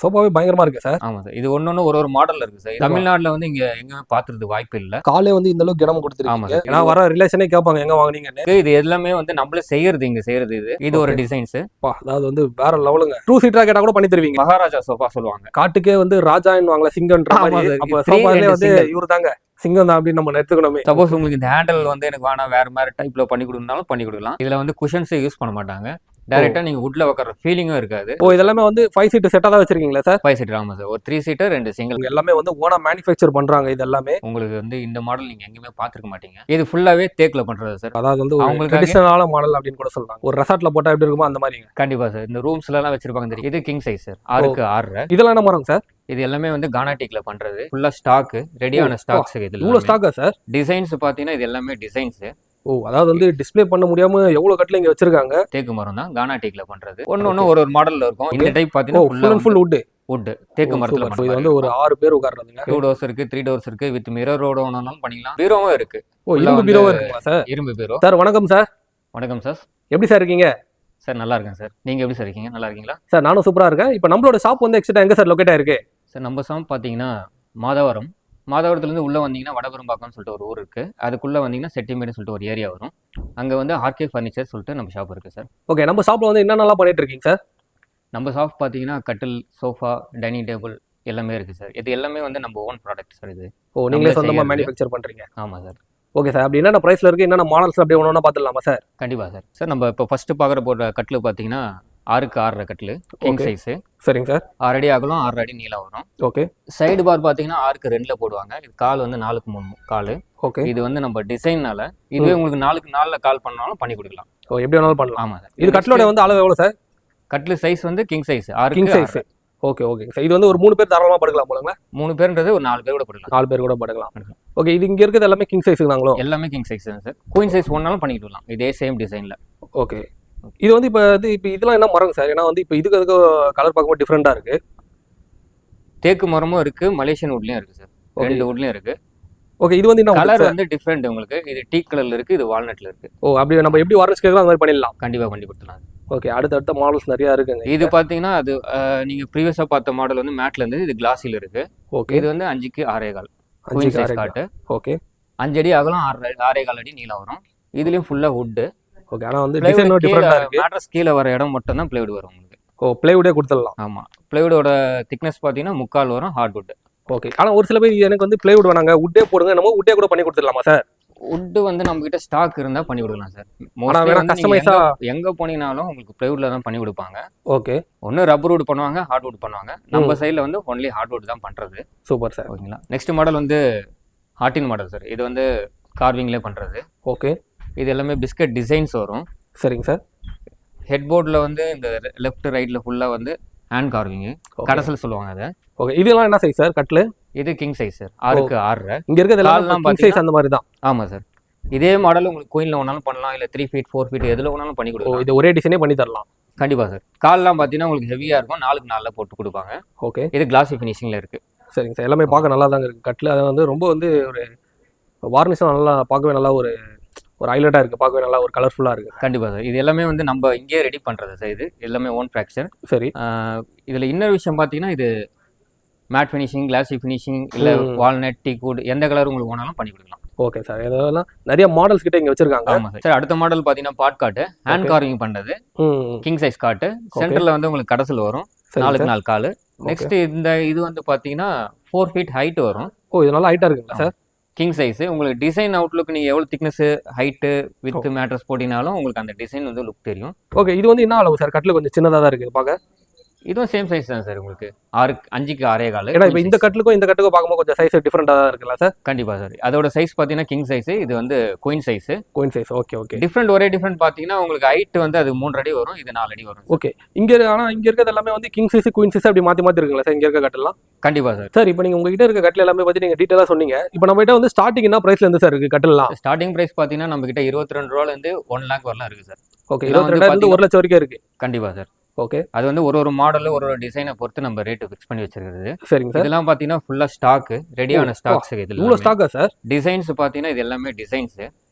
சோஃபாவே பயங்கரமா இருக்கு சார். ஆமா சார். இது ஒன்னொன்னு ஒரு மாடல்ல இருக்கு சார். தமிழ்நாட்டுல வந்து இங்க எங்கேயுமே பாத்துறது வாய்ப்பு இல்ல. காலே வந்து இந்த அளவுக்கு இடம் ஆமா கொடுத்துருக்கீங்க. சார். ஏன்னா வர ரிலேஷனே கேட்பாங்க எங்க வாங்குனீங்கன்னு. இது எல்லாமே வந்து நம்மளே செய்யறது, இங்க செய்யறது. இது ஒரு டிசைன்ஸ். அதாவது வந்து வேற லெவலுங்க. 2 சீட்டரா கேட்டா கூட பண்ணி தருவீங்க. மகாராஜா சோஃபா சொல்லுவாங்க. காட்டுக்கே வந்து ராஜான்னு வாங்கல சிங்கம்ன்ற மாதிரி. அப்ப சோஃபாலே வந்து இவரு தாங்க சிங்கம் தான் அப்படின்னு நம்ம எடுத்துக்கணுமே. சப்போஸ் உங்களுக்கு இந்த ஹேண்டில் வந்து எனக்கு வேணா வேற மாதிரி டைப்ல பண்ணி கொடுக்கணும்னாலும் பண்ணி கொடுக்கலாம். இதுல வந்து குஷன்ஸே யூஸ் பண்ண மாட்டாங்க. டைரக்டா நீங்க வுட்ல உட்கார ஃபீலிங்கும் இருக்காது. இதெல்லாமே வந்து 5 சீட் செட்டா தான் வச்சிருக்கீங்களா சார்? 5 சீட்டர். ஆமா சார். ஒரு 3 சீட்டர் 2 சிங்கிள். எல்லாமே வந்து ஓனா மேனுஃபேக்சர் பண்றாங்க. இது எல்லாமே உங்களுக்கு வந்து இந்த மாடல் நீங்க எங்கேயுமே பாத்துருக்க மாட்டீங்க. இது ஃபுல்லாவே தேக்குல பண்றது சார். அதாவது வந்து உங்களுக்கு ட்ரெடிஷனலான மாடல் அப்படின்னு கூட சொல்லலாம். ஒரு ரெசார்ட்ல போட்டா எப்படி இருக்குமோ அந்த மாதிரி. கண்டிப்பா சார். இந்த ரூம்ஸ்ல எல்லாம் வச்சிருப்பாங்க தெரியும். இது கிங் சைஸ் சார். 6க்கு 6. இதெல்லாம் என்ன மரம் சார்? இது எல்லாமே வந்து கானாட்டிக்ல பண்றது. ஃபுல்லா ஸ்டாக், ரெடியான ஸ்டாக்ஸ். இதுல இவ்வளவு ஸ்டாக்கா சார்? டிசைன்ஸ் பாத்தீங்கன்னா இது எல்லாமே டிசைன்ஸ். அதாவது வந்து டிஸ்ப்ளே பண்ண முடியாம எவ்வளவு கட்டில இங்க வச்சிருக்காங்க. தேக்கு மரம் தான் கானாட்டிக்ல பண்றது. ஒன்னு ஒரு மாடல்ல இருக்கும். இந்த டைப் பாத்தீங்கன்னா ஃபுல் வுட். தேக்கு மரத்துல இது வந்து ஒரு 6 பேர் உட்கார்றதுங்க. 2 டோர்ஸ் இருக்கு, 3 டோர்ஸ் இருக்கு. வித் மிரரோட வேணாலும் பண்ணிக்கலாம். பீரோவும் இருக்கு. இரும்பு பீரோவும் இருக்குமா சார்? இரும்பு பீரோ. சார் வணக்கம் சார். வணக்கம் சார். எப்படி சார் இருக்கீங்க? சார் நல்லா இருக்கேன் சார். நீங்க எப்படி சார் இருக்கீங்க? நல்லா இருக்கீங்களா? சார் நானும் சூப்பரா இருக்கேன். இப்போ நம்மளோட ஷாப் வந்து எக்ஸாக்ட்டா எங்க சார் லொகேட் ஆயிருக்கு? சார் நம்ம ஷாப் பாத்தீங்கன்னா மாதவரம். மாதவரத்துலேருந்து உள்ளே வந்தீங்கன்னா வடபெரும்பாக்கம்னு சொல்லிட்டு ஒரு ஊர் இருக்குது. அதுக்குள்ளே வந்தீங்கன்னா செட்டிமேடுன்னு சொல்லிட்டு ஒரு ஏரியா வரும். அங்கே வந்து ஆர்கே ஃபர்னிச்சர் சொல்லிட்டு நம்ம ஷாப் இருக்குது சார். ஓகே, நம்ம ஷாப்பில் வந்து என்னென்னலாம் பண்ணிட்டு இருக்கீங்க சார்? நம்ம ஷாப் பார்த்தீங்கன்னா கட்டில், சோஃபா, டைனிங் டேபிள் எல்லாமே இருக்குது சார். இது எல்லாமே வந்து நம்ம ஓன் ப்ராடக்ட் சார். இது நீங்களே சொந்தமாக மேனுஃபேக்சர் பண்ணுறீங்க? ஆமாம் சார். Okay sir. அப்படி என்னென்ன ப்ரைஸில் இருக்குது, என்னென்ன மாடல்ஸ் அப்படியே ஒன்று ஒன்றா பார்த்துடலாமா சார்? கண்டிப்பாக சார். சார் நம்ம இப்போ ஃபஸ்ட்டு பார்க்குற போடுற கட்டில் பார்த்தீங்கன்னா 6க்கு 6 கட்டில் கிங் சைஸு. சரிங்க சார். 6 அடி அகலம், 6 அடி நீளம் வரும். ஓகே. சைடு பார் பார்த்தீங்கன்னா 6க்கு 2ல போடுவாங்க. இது கால் வந்து 4க்கு 3 கால். ஓகே. இது வந்து நம்ம டிசைன்னால இதுவே உங்களுக்கு 4க்கு 4ல கால் பண்ணாலும் பண்ணி கொடுக்கலாம். எப்படி வேணாலும் பண்ணலாம். ஆமாம் சார். இது கட்டிலோட வந்து அளவு எவ்வளோ சார்? கட்டில் சைஸ் வந்து king size. 6 king size. Okay sir. இது வந்து ஒரு 3 பேர் தாராளமாக படுக்கலாம் போலங்களா? 3 பேர்ன்றது ஒரு 4 பேர் கூட படுக்கலாம். 4 பேர் கூட படுக்கலாம். ஓகே. இது இங்கே இருக்கிறது எல்லாமே கிங் சைஸ் தாங்களோ? எல்லாமே கிங் சைஸ் தான் சார். குயின் சைஸ் ஒன்னாலும் பண்ணிக்கலாம் இதே சேம் டிசைனில். ஓகே. இது வந்து இப்போ இதெல்லாம் என்ன மரம் சார்? ஏன்னா வந்து இப்போ இதுக்கு கலர் பார்க்கும்போது டிஃப்ரெண்டாக இருக்குது. தேக்கு மரமும் இருக்குது, மலேசியன் வுட்லேயும் இருக்குது சார். 2 வுட்லேயும் இருக்குது. ஓகே. இது வந்து என்ன கலர் வந்து டிஃப்ரெண்ட் உங்களுக்கு. இது டீ கலர்ல இருக்குது, இது வால்நட்ல இருக்குது. அப்படி நம்ம எப்படி வார்னிஷ் கேட்கலாம் அந்த மாதிரி பண்ணிடலாம்? கண்டிப்பாக பண்ணி கொடுத்துலாம். ஓகே. அடுத்த மாடல்ஸ் நிறையா இருக்குங்க. இது பார்த்தீங்கன்னா அது நீங்கள் ப்ரீவியஸாக பார்த்த மாடல் வந்து மேட்ல இருந்து இது கிளாஸில் இருக்குது. ஓகே. இது வந்து 5க்கு 6.25 குயின் சைஸ் காட்டு. ஓகே. 5 அடி அகலம், 6.25 அடி நீளம் வரும். இதுலேயும் ஃபுல்லாக வுட்டு. ஓகே. ஆனால் வந்து டிசைன் டிஃப்ரெண்டாக இருக்குது. மேட்ரஸ் கீழே வர இடம் மட்டும் தான் பிளைவுட் வரும் உங்களுக்கு. பிளைவுடே கொடுத்துடலாம். ஆமாம். பிளைவுடோட திக்னஸ் பார்த்தீங்கன்னா 3/4 வரும் ஹார்ட் வுட். ஓகே. ஆனால் ஒரு சில பேர் எனக்கு வந்து பிளைவுட் வேணாங்க, வுட்டே போடுங்க, நம்ம வுட்டே கூட பண்ணி கொடுத்துடலாமா சார்? வுட்டு வந்து நம்ம கிட்ட ஸ்டாக் இருந்தா பண்ணி கொடுக்கலாம் சார். கஸ்டமைஸா எங்க போனீங்கனாலும் உங்களுக்கு பிளைவுட்ல தான் பண்ணி கொடுப்பாங்க. ஓகே. ஒன்னு ரப்பர் வுட் பண்ணுவாங்க, ஹார்ட் வுட் பண்ணுவாங்க. நம்ம சைடுல வந்து ஒன்லி ஹார்ட் வுட் தான் பண்றது. Super sir. ஓகேங்களா. நெக்ஸ்ட் மாடல் வந்து ஹார்டின் மாடல் சார். இது வந்து கார்விங்லேயே பண்றது. ஓகே. இது எல்லாமே பிஸ்கட் டிசைன்ஸ் வரும். சரிங்க சார். ஹெட் போர்டில் வந்து இந்த லெஃப்ட் ரைட்ல ஃபுல்லா வந்து ஹேண்ட் கார்விங் கடைசல் சொல்லுவாங்க அதை. ஓகே. இதெல்லாம் என்ன சைஸ் சார் கட்ல? இது கிங் சைஸ் சார். 6க்கு 6. இங்க இருக்கிறதெல்லாம் கிங் சைஸ் அந்த மாதிரி தான். ஆமா சார். இதே மாடல் உங்களுக்கு குயின்ல வேணாலும் பண்ணலாம், இல்ல 3 ஃபீட் 4 ஃபீட் எதுல வேணாலும் பண்ணி கொடுக்கலாம். இது ஒரே டிசைனே பண்ணி தரலாம். கண்டிப்பா சார். கால்லாம் பார்த்தீங்கன்னா உங்களுக்கு ஹெவியா இருக்கும். 4க்கு 4ல போட்டு கொடுப்பாங்க. ஓகே. இது கிளாசி ஃபினிஷிங்ல இருக்கு. சரிங்க சார். எல்லாமே பார்க்க நல்லா தாங்க இருக்கு. கட்ல அது வந்து ரொம்ப வந்து ஒரு வார்னிஷும் நல்லா பார்க்கவே நல்லா ஒரு ஹைலைட்டாக இருக்குது. பார்க்கவே நல்லா ஒரு கலர்ஃபுல்லாக இருக்குது. கண்டிப்பாக சார். இது எல்லாமே வந்து நம்ம இங்கே ரெடி பண்ணுறது சார். இது எல்லாமே ஓன் ஃப்ராக்சர். சரி. இதில் இன்னொரு விஷயம் பார்த்தீங்கன்னா இது மேட் ஃபினிஷிங், கிளாசி ஃபினிஷிங், இல்லை வால்நட், டீ கூட் எந்த கலர் உங்களுக்கு வேணாலும் பண்ணி கொடுக்கலாம். Okay sir. இதெல்லாம் நிறைய மாடல்ஸ் கிட்ட இங்கே வச்சிருக்காங்க. ஆமாம் சார். சார் அடுத்த மாடல் பார்த்தீங்கன்னா பாட் காட்டு ஹேண்ட் கார்விங் பண்ணுறது. கிங் சைஸ் காட்டு. சென்டரில் வந்து உங்களுக்கு கடைசல் வரும். 4க்கு 4 கால். நெக்ஸ்ட் இந்த இது வந்து பார்த்தீங்கன்னா 4 ஃபீட் ஹைட் வரும். இது நல்லா ஹைட்டாக இருக்குங்களா சார்? King size. உங்களுக்கு டிசைன் அவுட்லுக் நீங்கள் எவ்வளோ திக்னஸ், ஹைட்டு, வித் மேட்ரஸ் போட்டினாலும் உங்களுக்கு அந்த டிசைன் வந்து லுக் தெரியும். ஓகே. இது வந்து என்ன அளவு சார்? கட்டில் கொஞ்சம் சின்னதாக தான் இருக்குது பார்க்க. இதுவும் சேம் சைஸ் தான் சார். உங்களுக்கு 5க்கு 6.25. ஏன்னா இப்போ இந்த கட்டிலுக்கும் இந்த கட்டுக்கும் பார்க்கும்போது கொஞ்சம் சைஸ் டிஃப்ரெண்டாக தான் இருக்குல்ல சார்? கண்டிப்பாக சார். அதோட சைஸ் பார்த்தீங்கன்னா கிங் சைஸ், இது வந்து queen size. Queen size. Okay. Different ஒரே டிஃப்ரெண்ட் பார்த்தீங்கன்னா உங்களுக்கு ஹைட் வந்து அது 3 அடி வரும், இது 4 அடி வரும். ஓகே. ஆனால் இங்கே இருக்கிறது எல்லாமே வந்து கிங் சைஸ், குயின் சைஸ் அப்படி மாற்றி இருக்குங்களா சார் இங்கே இருக்க கட்டலாம்? கண்டிப்பாக சார். சார் இப்போ நீங்கள் உங்ககிட்ட இருக்க கட்டில் எல்லாமே பற்றி நீங்கள் டீட்டெயிலாக சொன்னீங்க. இப்போ நம்ம கிட்ட வந்து ஸ்டார்டிங் என்ன ப்ரைஸ்ல இருந்து சார் இருக்குது கட்டலாம்? ஸ்டார்டிங் ப்ரைஸ் பார்த்தீங்கன்னா நம்ம கிட்ட 22 ரூபாயிலேருந்து 1 லேக் வரலாம் இருக்குது சார். ஓகே. 22,000 1 லட்சம் வரைக்கும் இருக்குது. கண்டிப்பாக சார். ஓகே. அது வந்து ஒரு மாடல் ஒரு டிசைனை பொறுத்து நம்ம ரேட் ஃபிக்ஸ் பண்ணி வச்சிருக்கிறது. சரிங்க சார். இதெல்லாம் பார்த்தீங்கன்னா ஃபுல்லாக ஸ்டாக், ரெடியான ஸ்டாக்ஸ். இதில் இவ்வளோ ஸ்டாக்கா சார்? டிசைன்ஸ் பார்த்தீங்கன்னா இது எல்லாமே டிசைன்ஸ்.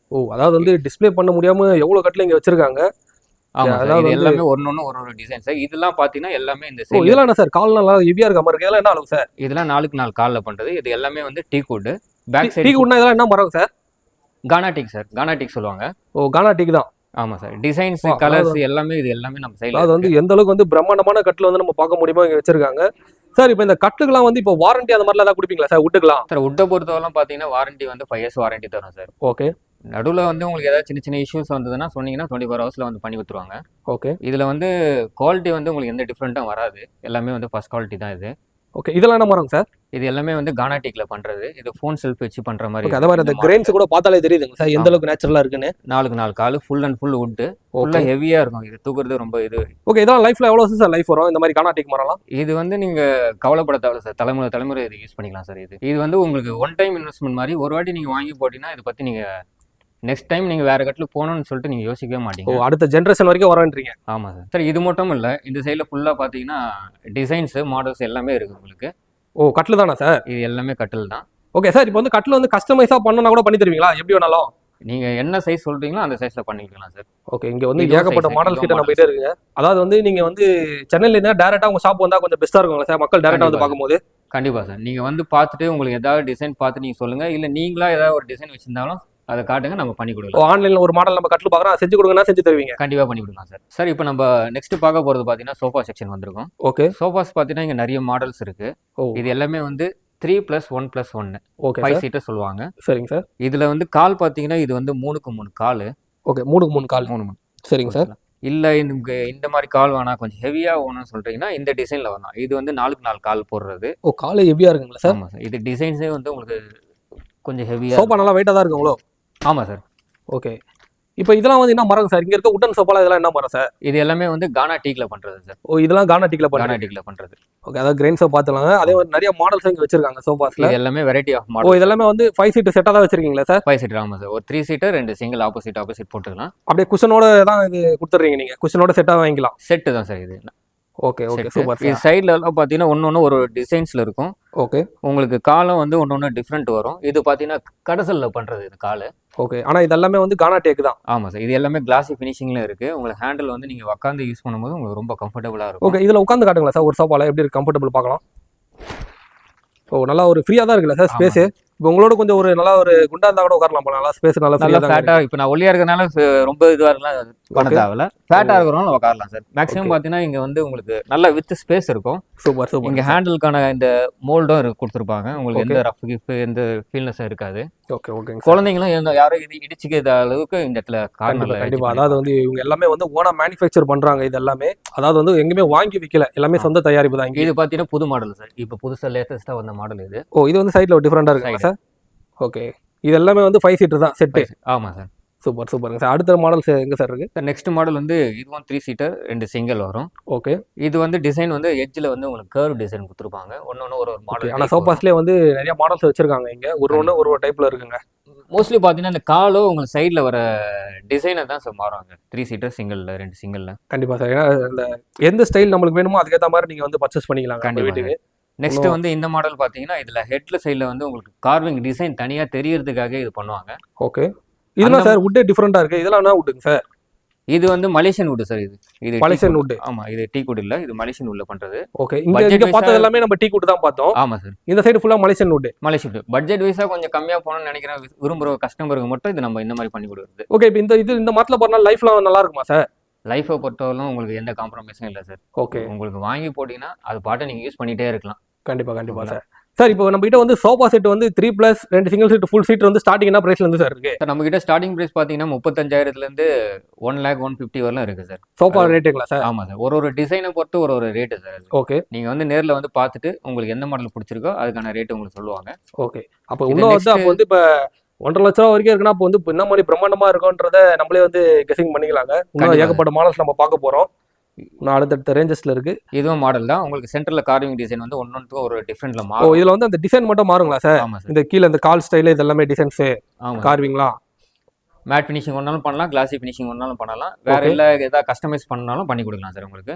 அதாவது வந்து டிஸ்ப்ளே பண்ண முடியாமல் எவ்வளோ கட்டில் இங்கே வச்சிருக்காங்க. ஆமா சார், அதாவது இது வந்து எல்லாமே ஒன்னொன்னு ஒரு டிசைன் சார். இதெல்லாம் பாத்தீங்கன்னா எல்லாமே இந்த ஓ இதெல்லாம் என்ன சார் கால் நல்லா ஹெவியா இருக்க மாதிரி இருக்கு, இதெல்லாம் என்ன அளவு சார்? இதெல்லாம் 4க்கு 4 கால்ல பண்றது. இது எல்லாமே வந்து டீக் வுட். பேக் டீ சைடு குட்னா இதெல்லாம் என்ன மரம் சார்? கானாடிக் சார், கானாடிக் சொல்லுவாங்க. ஓ கானா டீக் தான். ஆமா சார், டிசைன்ஸ் வா, கலர்ஸ் அதாவது எல்லாமே இது எல்லாமே நம்ம சைடுல அதாவது வந்து இருக்கு. எந்த அளவுக்கு வந்து பிரம்மாண்டமான கட்டில் வந்து நம்ம பார்க்க முடியுமோ இங்க வச்சிருக்காங்க சார். இப்போ இந்த கட்டுக்கெல்லாம் வந்து இப்போ வாரண்டி அந்த மாதிரிலாம் ஏதாவது கொடுப்பீங்களா சார் வுட்டுக்கலாம்? சார் வுட்டை பொறுத்தவரைலாம் பாத்தீங்கன்னா வாரண்டி வந்து 5 இயர்ஸ் வாரண்டி தரும் சார். ஓகே நடுவில் வந்து உங்களுக்கு ஏதாவது சின்ன சின்ன இஷ்யூஸ் வந்ததுன்னா சொன்னீங்கன்னா 24 ஹவர்ஸில் வந்து பண்ணி கொடுத்துருவாங்க. ஓகே இதில் வந்து குவாலிட்டி வந்து உங்களுக்கு எந்த டிஃப்ரெண்ட்டும் வராது. எல்லாமே வந்து ஃபர்ஸ்ட் குவாலிட்டி தான் இது. ஓகே இதெல்லாம் என்ன மரம் சார்? இது எல்லாமே வந்து கானாட்டிக்கில் பண்ணுறது. இது ஃபோன் செல்ஃப் வச்சு பண்ணுற மாதிரி. ஓகே, அதே மாதிரி அந்த கிரெயின்ஸ் கூட பார்த்தாலே தெரியுதுங்க சார் எந்த அளவுக்கு நேச்சுரலா இருக்குன்னு. 4க்கு 4 கால் ஃபுல் அண்ட் ஃபுல் வுட்டு. ஃபுல்லாக ஹெவியாக இருக்கும். இது தூக்குறது ரொம்ப இது. ஓகே இதெல்லாம் லைஃப்ல எவ்வளோ சார் லைஃப் வரும் இந்த மாதிரி கானாட்டிக் மரம்லாம்? இது வந்து நீங்கள் கவலைப்பட தேவை சார். தலைமுறை இது யூஸ் பண்ணிக்கலாம் சார். இது வந்து உங்களுக்கு ஒன் டைம் இன்வெஸ்ட்மெண்ட் மாதிரி. ஒரு வாட்டி நீங்கள் வாங்கி போட்டிங்கன்னா இதை பற்றி நீங்கள் நெக்ஸ்ட் டைம் நீங்கள் வேறு கட்டில் போகணும்னு சொல்லிட்டு நீங்கள் யோசிக்கவே மாட்டீங்க. ஓ அடுத்த ஜென்ரேஷன் வரைக்கும் வரன்றீங்க? ஆமாம் சார். சார் இது மட்டும் இல்லை, இந்த சைடில் ஃபுல்லாக பார்த்தீங்கன்னா டிசைன்ஸு மாடல்ஸ் எல்லாமே இருக்குது உங்களுக்கு. ஓ கட்டில் தானா சார்? இது எல்லாமே கட்டில் தான். ஓகே சார், இப்போ வந்து கட்டில் வந்து கஸ்டமைஸாக பண்ணனா கூட பண்ணி தருவீங்களா எப்படி வேணாலும்? நீங்கள் என்ன சைஸ் சொல்கிறீங்களோ அந்த சைஸில் பண்ணிக்கலாம் சார். ஓகே இங்கே வந்து இதுவும் ஏகப்பட்ட size, மாடல்ஸ் கிட்ட இதுவும் நம்ம கிட்ட இருக்குங்க. அதாவது வந்து நீங்கள் வந்து சென்னையில இருந்தால் டேரெக்டாக உங்கள் ஷாப் வந்தால் கொஞ்சம் பெஸ்ட்டாக இருக்குங்களா சார், மக்கள் டேரெக்டாக வந்து பார்க்கும்போது? கண்டிப்பாக சார். நீங்கள் வந்து பார்த்துட்டு உங்களுக்கு ஏதாவது டிசைன் பார்த்து நீங்கள் சொல்லுங்கள். இல்லை நீங்களா ஏதாவது ஒரு டிசைன் வச்சிருந்தாலும் அதை காட்டுங்க, நம்ம பண்ணி கொடுக்கலாம். ஆன்லைனில் ஒரு மாடல் நம்ம கட்டில் பார்க்குறோம் செஞ்சு கொடுங்கன்னா செஞ்சு தருவீங்க? கண்டிப்பாக பண்ணி கொடுக்கலாம் சார். சார் இப்போ நம்ம நெக்ஸ்ட் பார்க்க போகிறது பார்த்தீங்கன்னா சோஃபா செக்ஷன் வந்திருக்கும். ஓகே சோஃபாஸ் பார்த்தீங்கன்னா இங்கே நிறைய மாடல்ஸ் இருக்குது. ஓ இது எல்லாமே வந்து 3+1+1 ஓகே 5 சார் சீட்டர் சொல்லுவாங்க. சரிங்க சார். இதில் வந்து கால் பார்த்தீங்கன்னா இது வந்து 3க்கு 3 கால். ஓகே 3க்கு 3 கால் 3 சரிங்க சார். இல்லை இந்த மாதிரி கால் வேணாம் கொஞ்சம் ஹெவியாக வேணும்னு சொல்கிறீங்கன்னா இந்த டிசைனில் வரலாம். இது வந்து 4க்கு 4 கால் போடுறது. ஓ கால் ஹெவியாக இருக்குங்களா சார்? ஆமாம் சார். இது டிசைன்ஸே வந்து உங்களுக்கு கொஞ்சம் ஹெவியாக. சோஃபா நல்லா வெயிட்டாக தான் இருக்குங்களோ? ஆமாம் சார். ஓகே இப்போ இதெல்லாம் வந்து என்ன மரம் சார்? இங்கே இருக்க உட்டன் சோஃபாலாம் இதெல்லாம் என்ன மரம் சார்? இது எல்லாமே வந்து கானா டீக்கில் பண்ணுறது சார். ஓ இதெல்லாம் கானா டீக்கில் கானா பண்ணுறாங்க. டீக்கில் பண்ணுறது. ஓகே அதாவது கிரெயின் சோஃபா பார்த்துலாங்க. அதே மாதிரி நிறைய மாடல்ஸ் இங்கே வச்சிருக்காங்க சோஃபாஸில். இது எல்லாமே வெரைட்டி ஆஃப் ஓ மாடல். இதெல்லாமே வந்து 5 சீட்டு செட்டாக தான் வச்சிருக்கீங்களா சார்? 5 சீட்டர். ஆமாம் சார். ஒரு 3 சீட்டர் 2 சிங்கிள் ஆப்போசிட் போட்டுக்கலாம். அப்படியே குஷனோட தான் இது கொடுத்துட்றீங்க நீங்கள்? குஷனோட செட்டாக வாங்கிக்கலாம்? செட்டு தான் சார் இது. ஓகே ஓகே சூப்பர் இது சார். சைடில் எல்லாம் பார்த்தீங்கன்னா ஒன்று ஒரு டிசைன்ஸில் இருக்கும். ஓகே உங்களுக்கு காலம் வந்து ஒன்று டிஃப்ரெண்ட் வரும். இது பார்த்தீங்கன்னா கடசலில் பண்ணுறது இது கால். ஓகே ஆனால் இது எல்லாமே வந்து கானா டேக் தான்? ஆமாம் சார். இது எல்லாமே கிளாஸி ஃபினிஷிங்கில் இருக்குது. உங்களுக்கு ஹேண்டில் வந்து நீங்கள் உட்காந்து யூஸ் பண்ணும்போது உங்களுக்கு ரொம்ப கம்ஃபர்டபுளாக இருக்கும். ஓகே இதில் உட்காந்து காட்டுங்களா சார் ஒரு சோஃபாவில் எப்படி இருக்கு கம்ஃபர்டபுள் பார்க்கலாம்? ஓ நல்லா ஒரு ஃப்ரீயாக தான் இருக்குல்ல சார் ஸ்பேஸு? இப்போ உங்களோட கொஞ்சம் ஒரு நல்லா ஒரு குண்டா இருந்தால் கூட உட்காரலாம் போல. நல்லா ஸ்பேஸ் நல்லா நல்லா ஃப்ரீயாக தான் இருக்கு. ஃபேட்டாக இப்போ நான் ஒல்லியாக இருக்கிறதுனால ரொம்ப இதுவாக இருக்கலாம் பண்ண தேவையில்ல. ஃபேட்டாக இருக்கிறவங்க உட்காரலாம் சார். மேக்ஸிமம் பார்த்தீங்கன்னா இங்கே வந்து உங்களுக்கு நல்ல வித் ஸ்பேஸ் இருக்கும். Super super. இங்கே ஹேண்டிலுக்கான இந்த மோல்டும் கொடுத்துருப்பாங்க. உங்களுக்கு எந்த ரஃப் கிஃப் எந்த ஃபீல்னஸும் இருக்காது. ஓகே ஓகேங்க. குழந்தைங்களும் யாரும் இடிச்சிக்கிற அளவுக்கு இந்த இடத்துல கார்னர்ல கண்டிப்பாக அதாவது வந்து இவங்க எல்லாமே வந்து ஓனாக மேனுஃபேக்சர் பண்ணுறாங்க இது எல்லாமே. அதாவது வந்து எங்கேயுமே வாங்கி விற்கல, எல்லாமே சொந்த தயாரிப்பு தான். இது பார்த்தீங்கன்னா புது மாடல் சார். இப்போ புதுசாக லேட்டஸ்ட்டாக வந்த மாடல் இது. ஓ இது வந்து சைடில் ஒரு டிஃப்ரெண்டாக இருக்குங்களா சார்? ஓகே இது எல்லாமே வந்து 5 சீட்டர் தான் செட்டு? ஆமாம் சார். சூப்பர் சூப்பருங்க சார். அடுத்த மாடல்ஸ் எங்கே சார் இருக்குது? சார் நெக்ஸ்ட் மாடல் வந்து இதுவும் 3 சீட்டர் 2 சிங்கிள் வரும். ஓகே இது வந்து டிசைன் வந்து எட்ஜில் வந்து உங்களுக்கு கர்வ் டிசைன் கொடுத்துருப்பாங்க. ஒன்று ஒரு மாடல். ஆனால் சோஃபாஸ்லேயே வந்து நிறைய மாடல்ஸ் வச்சிருக்காங்க இங்கே. ஒரு டைப்பில் இருக்குங்க. மோஸ்ட்லி பார்த்தீங்கன்னா இந்த காலோ உங்களுக்கு சைடில் வர டிசைனை தான் சார் மாறுவாங்க. 3 சீட்டர் சிங்கிளில் 2 சிங்கிளில். கண்டிப்பாக சார். ஏன்னா இந்த எந்த ஸ்டைல் நம்மளுக்கு வேணுமோ அதுக்கேற்ற மாதிரி நீங்கள் வந்து பர்ச்சேஸ் பண்ணிக்கலாம் நம்ம வீட்டுக்கு. நெக்ஸ்ட் வந்து இந்த மாடல் பார்த்தீங்கன்னா இதில் ஹெட்ல சைடில் வந்து உங்களுக்கு கார்விங் டிசைன் தனியாக தெரியறதுக்காக இது பண்ணுவாங்க. ஓகே இதெல்லாம் சார் வுட்டே டிஃப்ரெண்டாக இருக்குது. இதெல்லாம் என்ன வுட்டுங்க சார்? இது வந்து மலேசியன் வுட் சார். இது மலேசியன் வுட். ஆமாம் இது டீ வுட் இல்லை, இது மலேசியன் வுட்ல பண்ணுறது. ஓகே இங்கே பார்த்தது எல்லாமே நம்ம டீ வுட் தான் பார்த்தோம். ஆமாம் சார். இந்த சைடு ஃபுல்லாக Malaysian would. Malaysian would budget வைஸாக கொஞ்சம் கம்மியாக போகணும்னு நினைக்கிறேன் விரும்புகிற கஸ்டமருக்கு மட்டும் இது நம்ம இந்த மாதிரி பண்ணி கொடுக்குறது. ஓகே இப்போ இந்த மாதத்தில் போகிறனால லைஃப்லாம் நல்லா இருக்குமா சார்? லைஃபை பொறுத்தவரைக்கும் உங்களுக்கு எந்த காம்ப்ரமைஸும் இல்லை சார். ஓகே உங்களுக்கு வாங்கி போட்டிங்கன்னா அது பாட்டை நீங்கள் யூஸ் பண்ணிகிட்டே இருக்கலாம். கண்டிப்பாக சார். சார் இப்போ நம்ம கிட்ட வந்து சோஃபா செட் வந்து 3+2 சிங்கிள் சீட் ஃபுல் சீட் வந்து ஸ்டார்டிங் என்ன பிரைஸ்ல இருந்து சார் இருக்கு? சார் நம்ம கிட்ட ஸ்டார்டிங் பிரைஸ் பார்த்தீங்கன்னா 35,000லேருந்து 1,50,000 வரலாம் இருக்கு சார். சோஃபா ரேட்டுங்களா சார்? ஆமாம் சார். ஒரு டிசைனை பொறுத்து ஒரு ரேட்டு சார். ஓகே நீங்கள் வந்து நேரில் வந்து பார்த்துட்டு உங்களுக்கு எந்த மாடல் பிடிச்சிருக்கோ அதுக்கான ரேட்டு உங்களுக்கு சொல்லுவாங்க. ஓகே அப்போ இன்னும் வந்து அப்போ வந்து இப்போ 1.5 லட்சம் வரைக்கும் இருக்குன்னா அப்போ வந்து இப்போ என்ன மாதிரி பிரம்மாண்டமாக இருக்கும்ன்றத நம்மளே வந்து கெஸிங் பண்ணிக்கலாங்க. இன்னும் ஏகப்பட்ட மாடல்ஸ் நம்ம பார்க்க போகிறோம். இன்னும் அடுத்தடுத்த ரேஞ்சஸ்ல இருக்கு. இதுவும் மாடல் தான். உங்களுக்கு சென்டர்ல கார்விங் டிசைன் வந்து ஒன்னொன்றுக்கும் ஒரு டிஃப்ரெண்ட்ல ஓ மாறும். இதுல வந்து அந்த டிசைன் மட்டும் மாறுங்களா சார்? ஆமா சார். இந்த கீழ இந்த கால் ஸ்டைல் இது எல்லாமே டிசைன்ஸ் கார்விங்லாம் மேட் ஃபினிஷிங் ஒன்னாலும் பண்ணலாம், கிளாசி ஃபினிஷிங் ஒன்னாலும் பண்ணலாம். வேற இல்ல ஏதாவது கஸ்டமைஸ் பண்ணாலும் பண்ணி கொடுக்கலாம் சார் உங்களுக்கு.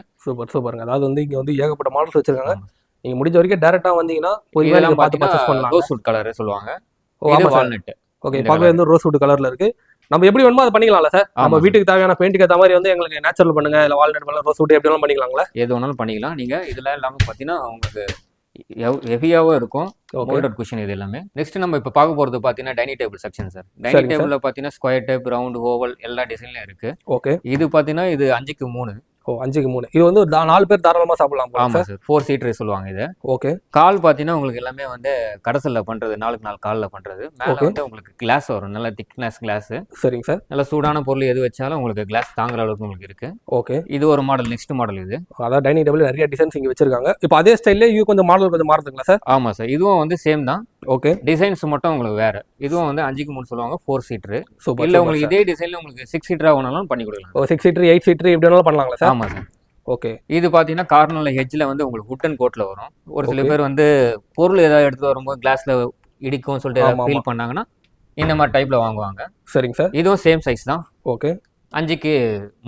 சூப்பருங்க. அதாவது வந்து இங்க வந்து ஏகப்பட்ட மாடல்ஸ் வச்சிருக்காங்க. நீங்க முடிஞ்ச வரைக்கும் டைரக்டா வந்தீங்கன்னா போய் பார்த்து பர்ச்சேஸ் பண்ணலாம். ரோஸ் வுட் கலர் சொல்லுவாங்க. ஓ ஆமா வால்நட். ஓகே பார்க்கவே வந்து ரோஸ் வுட் கலர்ல இருக்கு. நம்ம எப்படி வேணுமோ அதை பண்ணிக்கலாம்ல சார்? நம்ம ஆமா வீட்டுக்கு தேவையான பெயிண்ட்டுக்கு ஏற்ற மாதிரி வந்து எங்களுக்கு நேச்சுரல் பண்ணுங்க, இல்லை வால்நட் பண்ணலாம், ரோஸ் வுட் எப்படி வேணாலும் பண்ணிக்கலாங்களா? எது வேணாலும் பண்ணிக்கலாம். நீங்க இதெல்லாம் இல்லாம பாத்தீங்கன்னா உங்களுக்கு ஹெவியாவும் இருக்கும் மோல்டட் குஷன் இது எல்லாமே. நெக்ஸ்ட் நம்ம இப்போ பார்க்க போறது பாத்தீங்கன்னா dining table section sir. Dining டேபிள்ல பாத்தீங்கன்னா ஸ்கொயர் டைப், ரவுண்ட், ஓவல் எல்லா டிசைன்லயும் இருக்கு. ஓகே. இது பாத்தீங்கன்னா இது 5க்கு 3. ஓ 5க்கு 3. இது வந்து 4 பேர் தாராளமா சாப்பிடலாம் போல ஆமா சார்? சார், 4 சீட்டர் சொல்லுவாங்க இது. ஓகே. கால் பாத்தீங்கன்னா உங்களுக்கு எல்லாமே வந்து கடசல்ல பண்றது, 4க்கு 4 கால்ல பண்றது. மேல வந்து உங்களுக்கு கிளாஸ் வரும், நல்ல திக்னஸ் கிளாஸ். சரிங்க சார். நல்ல சூடான பொருள் எது வச்சாலும் உங்களுக்கு கிளாஸ் தாங்குற அளவுக்கு உங்களுக்கு இருக்கு. ஓகே. இது ஒரு மாடல். நெக்ஸ்ட் மாடல் இது. அதாவது டைனிங் டேபிள் நிறைய டிசைன்ஸ் இங்க வச்சிருக்காங்க. இப்போ அதே ஸ்டைல்லே இது கொஞ்சம் மாடல் கொஞ்சம் மாறுதுங்களா சார்? ஆமா சார், இதுவும் வந்து சேம் தான். ஓகே. டிசைன்ஸ் மட்டும் உங்களுக்கு வேற. இதுவும் வந்து 5க்கு 3 சொல்லுவாங்க, 4 சீட்டர். சூப்பர். இல்ல உங்களுக்கு இதே டிசைன்ல உங்களுக்கு 6 சீட்டரா வேணாலும் பண்ணி கொடுக்கலாம். ஓ 6 சீட்டர், 8 சீட்டர் எப்படி வேணாலும் பண்ணலாங்களா சார்? ஆமா சார். ஓகே. இது பாத்தீங்கன்னா கார்னர்ல ஹெட்ஜ்ல வந்து உங்களுக்கு வுட் அண்ட் கோட்ல வரும். ஒரு சில பேர் வந்து பொருள் ஏதாவது எடுத்து வரும்போது கிளாஸ்ல இடிக்கும் சொல்லிட்டு ஏதாவது ஃபீல் பண்ணாங்கன்னா இந்த மாதிரி டைப்ல வாங்குவாங்க. சரிங்க சார். இதுவும் சேம் சைஸ் தான். ஓகே. 5க்கு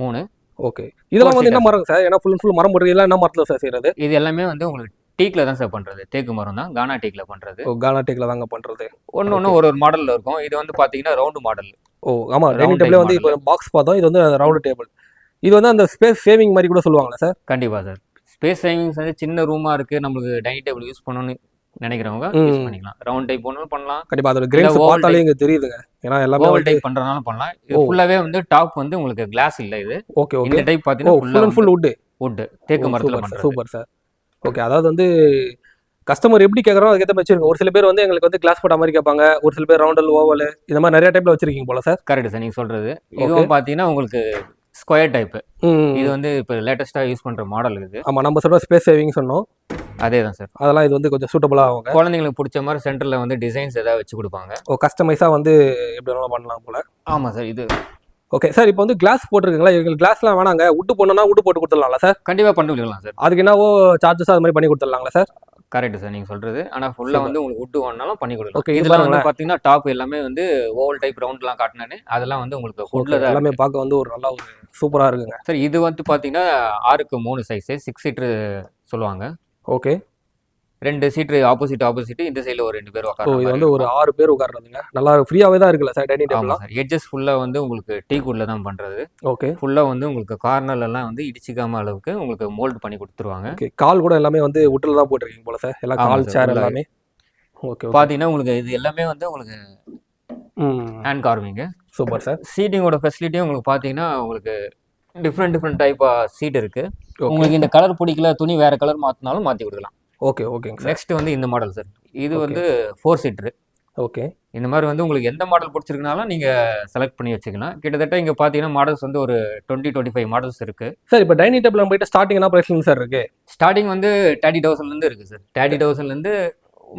3. ஓகே. இதெல்லாம் வந்து என்ன மரம் சார்? ஏன்னா ஃபுல் அண்ட் ஃபுல் மரம் போட்டு இதெல்லாம் என்ன மரத்துல சார் செய்யறது? இது எல்லாமே வந்து உங்களுக்கு டீக்ல தான் சார் பண்றது. தேக்கு மரம் தான், கானா டீக்ல பண்றது. ஓ கானா டீக்ல தாங்க பண்றது. ஒன்னு ஒரு மாடல்ல இருக்கும். இது வந்து பாத்தீங்கன்னா ரவுண்ட் மாடல். ஓ ஆமா, டைனிங் டேபிள் வந்து இப்போ பாக்ஸ் பார்த்தோம், இது வந்து ரவுண்ட் டேபிள். இது வந்து அந்த ஸ்பேஸ் சேவிங் மாதிரி கூட சொல்லுவாங்களா சார்? கண்டிப்பா சார். ஸ்பேஸ் சேவிங்ஸ் வந்து சின்ன ரூமா இருக்கு, நம்மளுக்கு டைனிங் டேபிள் யூஸ் பண்ணணும்னு நினைக்கிறவங்க யூஸ் பண்ணிக்கலாம். ரவுண்ட் டைப் ஒன்றும் பண்ணலாம். கண்டிப்பா அதோட கிரெயின்ஸ் பார்த்தாலே இங்க தெரியுதுங்க. ஏன்னா எல்லாமே ஓவல் டைப் பண்றதுனால பண்ணலாம். இது ஃபுல்லாவே வந்து டாப் வந்து உங்களுக்கு கிளாஸ் இல்ல இது. Okay okay. இந்த டைப் பாத்தீங்கன்னா ஃபுல் அண்ட் ஃபுல் வுட், தேக்கு மரத்துல பண்றது. Super sir. ஓகே. அதாவது வந்து கஸ்டமர் எப்படி கேட்குறோம் அதுக்கேற்ற மாதிரி வச்சிருக்கோம். ஒரு சில பேர் வந்து எங்களுக்கு வந்து கிளாஸ் போட்ட மாதிரி கேட்பாங்க, ஒரு சில பேர் ரவுண்டல், ஓவல் இந்த மாதிரி நிறைய டைப்ல வச்சிருக்கீங்க போல சார்? கரெக்ட் சார், நீங்க சொல்றது. இதுவும் பாத்தீங்கன்னா உங்களுக்கு ஸ்கொயர் டைப். இது வந்து இப்போ லேட்டஸ்டா யூஸ் பண்ற மாடல் இது. ஆமா, நம்ம சொல்ற ஸ்பேஸ் சேவிங் சொன்னோம். அதே தான் சார். அதெல்லாம் இது வந்து கொஞ்சம் சூட்டபிளா ஆகும். குழந்தைங்களுக்கு பிடிச்ச மாதிரி சென்டர்ல வந்து டிசைன்ஸ் ஏதாவது வச்சு கொடுப்பாங்க. ஓ கஸ்டமைஸா வந்து எப்படி வேணாலும் பண்ணலாம் போல. ஆமா சார். இது ஓகே சார். இப்போ வந்து கிளாஸ் போட்டுருக்கீங்களா? எங்களுக்கு கிளாஸ்லாம் வேணாங்க, வுட் போடணும்னா வுட் போட்டு கொடுத்துடலாம்ல சார்? கண்டிப்பா பண்ணி கொடுக்கலாம் சார். அதுக்கு என்னவோ சார்ஜஸ் அது மாதிரி பண்ணி கொடுத்துடலாங்களா சார்? கரெக்ட் சார், நீங்க சொல்றது. ஆனா ஃபுல்லா வந்து உங்களுக்கு வுட் வேணாலும் பண்ணி கொடுக்கலாம். ஓகே. இதுல வந்து பாத்தீங்கன்னா டாப் எல்லாமே வந்து ஓவல் டைப் ரவுண்ட்லாம் காட்டினானே அதெல்லாம் வந்து உங்களுக்கு வுட்ல தான் எல்லாமே பார்க்க வந்து ஒரு நல்லா ஒரு சூப்பரா இருக்குங்க சார். இது வந்து பாத்தீங்கன்னா 6க்கு 3 சைஸ், 6 சீட்டர் சொல்லுவாங்க. ஓகே. 2 சீட்டர் ஆப்போசிட், இந்த சைடுல ஒரு 2 பேர் உட்கார்ற இது வந்து ஒரு 6 பேர் உட்கார்றதுங்க. நல்லா ஃப்ரீயாவே தான் இருக்குல்ல சார் டைனிங் டேபிள்? ஆமா சார். எட்ஜஸ் ஃபுல்லா வந்து உங்களுக்கு டீக் வுட்ல தான் பண்றது. ஓகே. ஃபுல்லா வந்து உங்களுக்கு கார்னர்ல எல்லாம் வந்து இடிச்சிக்காம அளவுக்கு உங்களுக்கு மோல்ட் பண்ணி கொடுத்துருவாங்க. ஓகே. கால் கூட எல்லாமே வந்து வுட்ல தான் போட்டுருக்கீங்க போல சார், எல்லாம் கால் சேர் எல்லாமே. ஓகே. பாத்தீங்கன்னா உங்களுக்கு இது எல்லாமே வந்து உங்களுக்கு ஹேண்ட் கார்விங். Super sir. சீட்டிங்கோட ஃபெசிலிட்டியும் உங்களுக்கு பாத்தீங்கன்னா உங்களுக்கு டிஃப்ரெண்ட் டைப் சீட் இருக்கு. உங்களுக்கு இந்த கலர் பிடிக்கல, துணி வேற கலர் மாத்தினாலும் மாத்தி கொடுக்கலாம். ஓகே ஓகேங்க சார். நெக்ஸ்ட் வந்து இந்த மாடல் சார். இது வந்து 4 சீட்டர். ஓகே. இந்த மாதிரி வந்து உங்களுக்கு எந்த மாடல் பிடிச்சிருக்குனாலும் நீங்க செலக்ட் பண்ணி வச்சுக்கலாம். கிட்டத்தட்ட இங்க பாத்தீங்கன்னா மாடல்ஸ் வந்து ஒரு 20-25 மாடல்ஸ் இருக்கு சார். இப்போ டைனிங் டேபிள் போயிட்டு ஸ்டார்டிங் என்ன பிரைஸ்ல சார் இருக்கு? ஸ்டார்டிங் வந்து 30,000 இருந்து இருக்கு சார். 30,000 இருந்து